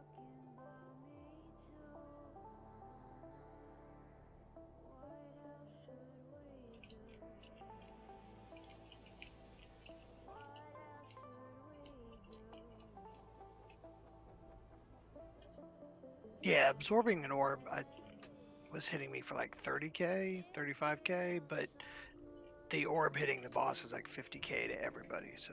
Yeah, absorbing an orb was hitting me for like 30k, 35k, but the orb hitting the boss is like 50k to everybody, so.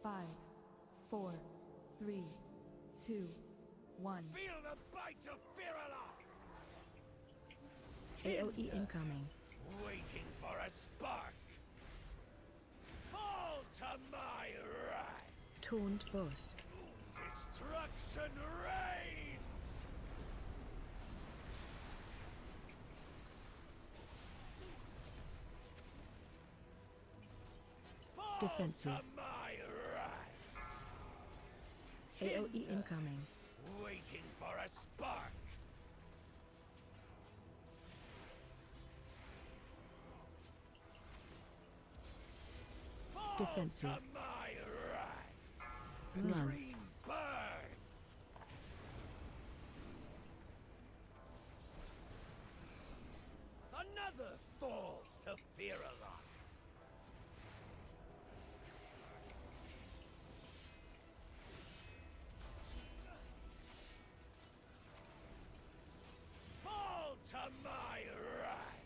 Five, 4, 3, 2, 1. Feel the bite of Virala. AOE incoming. Waiting for a spark. Fall to my wrath. Taunt boss. Destruction reigns. Fall Defensive. to my wrath. AOE incoming. Waiting for a spark. Fall Defensive. to my right. Run. Dream burns. Another falls to Firalon. Fall to my right.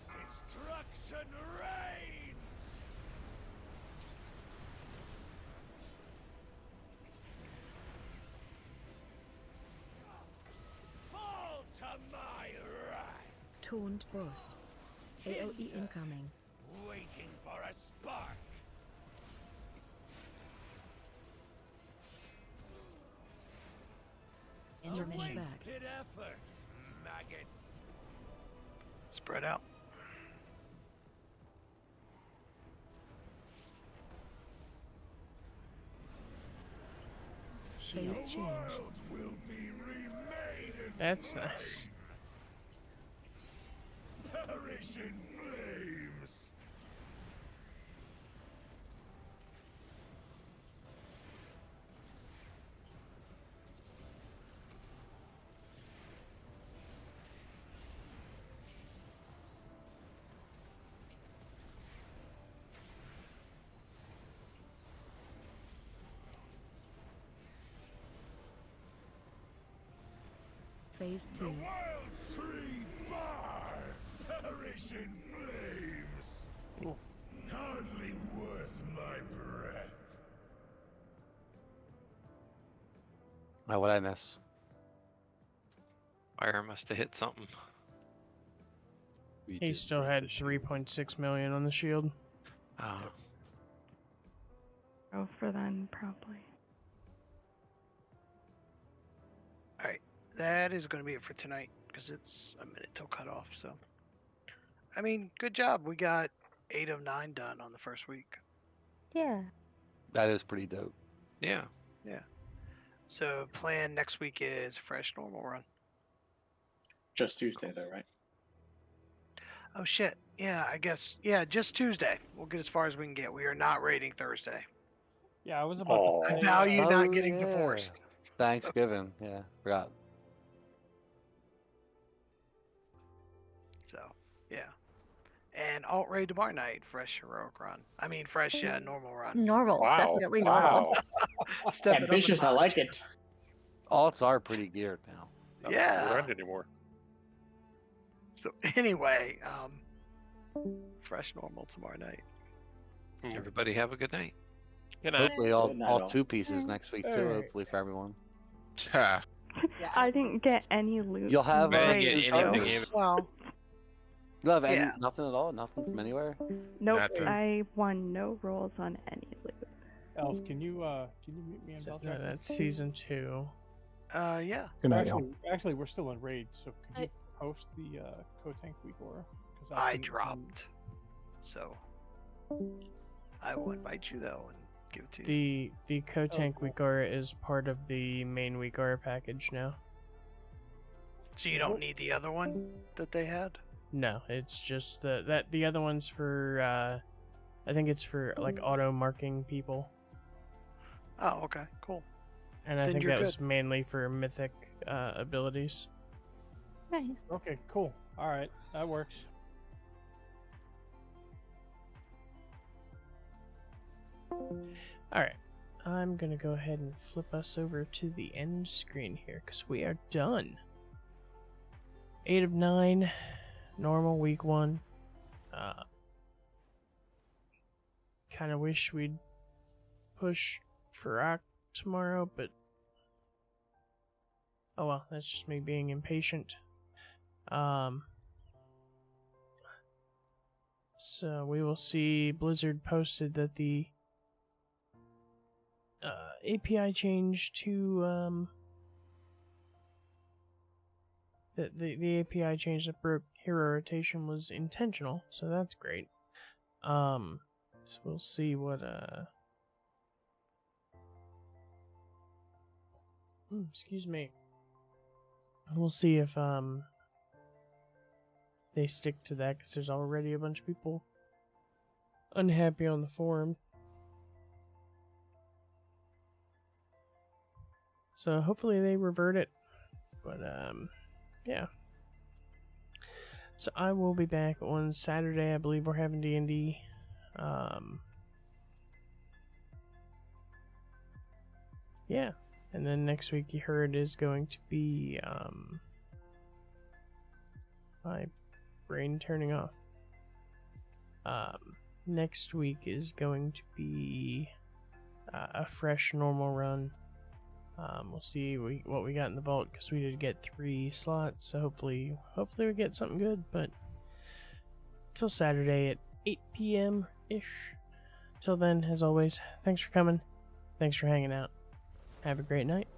Destruction reigns. Fall to my right. Taunt boss. AoE incoming. Waiting for a spark. Enemy back. Wasted efforts, maggots. Spread out. Phase change. World will be remade in That's nice. perish in flames. Phase The 2. world's tree bar perish in flames. Hardly worth my breath. Now, what I miss? Fire must have hit something. He still had 3.6 million on the shield. Oh. Go for then, probably. All right, that is going to be it for tonight because it's a minute till cutoff. So, I mean, good job. We got 8 of 9 done on the first week. Yeah. That is pretty dope. Yeah. Yeah. So, plan next week is fresh normal run. Just Tuesday though, right? Oh shit. Yeah, I guess. Yeah, just Tuesday. We'll get as far as we can get. We are not raiding Thursday. Yeah, I was about to I say. value Oh, not getting yeah. divorced. Thanksgiving. Yeah, forgot. So, yeah. And alt raid tomorrow night, fresh heroic run. I mean, fresh normal run. Normal. Definitely normal. Step it up a Ambitious, I notch. like it. Alts are pretty geared now. Yeah. Rent anymore. So anyway, fresh normal tomorrow night. Everybody have a good night. Good night. Hopefully, Good night, all all. 2 pieces next week too. Alright. Hopefully for everyone. Ha. I didn't get any loot. You'll have I didn't raid, get two anything totals. either. Well, You'll have Yeah. nothing at all. Nothing from anywhere. Nope, Nothing. I won no rolls on any loot. Elf, can you mute me on So, Beltrack? that's season 2. yeah. Good night, y'all. Actually, we're still in raid, so could you post the Co-Tank Week aura? 'Cause I couldn't- dropped. So I will invite you though and give it to you. The Co-Tank Week aura is part of the main Week aura package now. So you don't need the other one that they had? No, it's just the other one's for I think it's for like auto marking people, Oh, okay, cool. and I Then think you're that was good. mainly for mythic abilities. Nice. Okay, cool. All right, that works. All right, I'm gonna go ahead and flip us over to the end screen here because we are done. 8 of 9, normal week 1. Kind of wish we'd push for tomorrow, but oh well, that's just me being impatient. So we will see. Blizzard posted that the API change to the API change that broke hero rotation was intentional, so that's great. So we'll see what Excuse me. We'll see if they stick to that, because there's already a bunch of people unhappy on the forum. So hopefully they revert it. But yeah. So I will be back on Saturday. I believe we're having D&D. Yeah. And then next week you heard is going to be my brain turning off. Next week is going to be a fresh normal run. We'll see what we got in the vault, because we did get 3 slots, so hopefully we get something good. But till Saturday at 8 p.m. ish. Till then, as always, thanks for coming. Thanks for hanging out. Have a great night.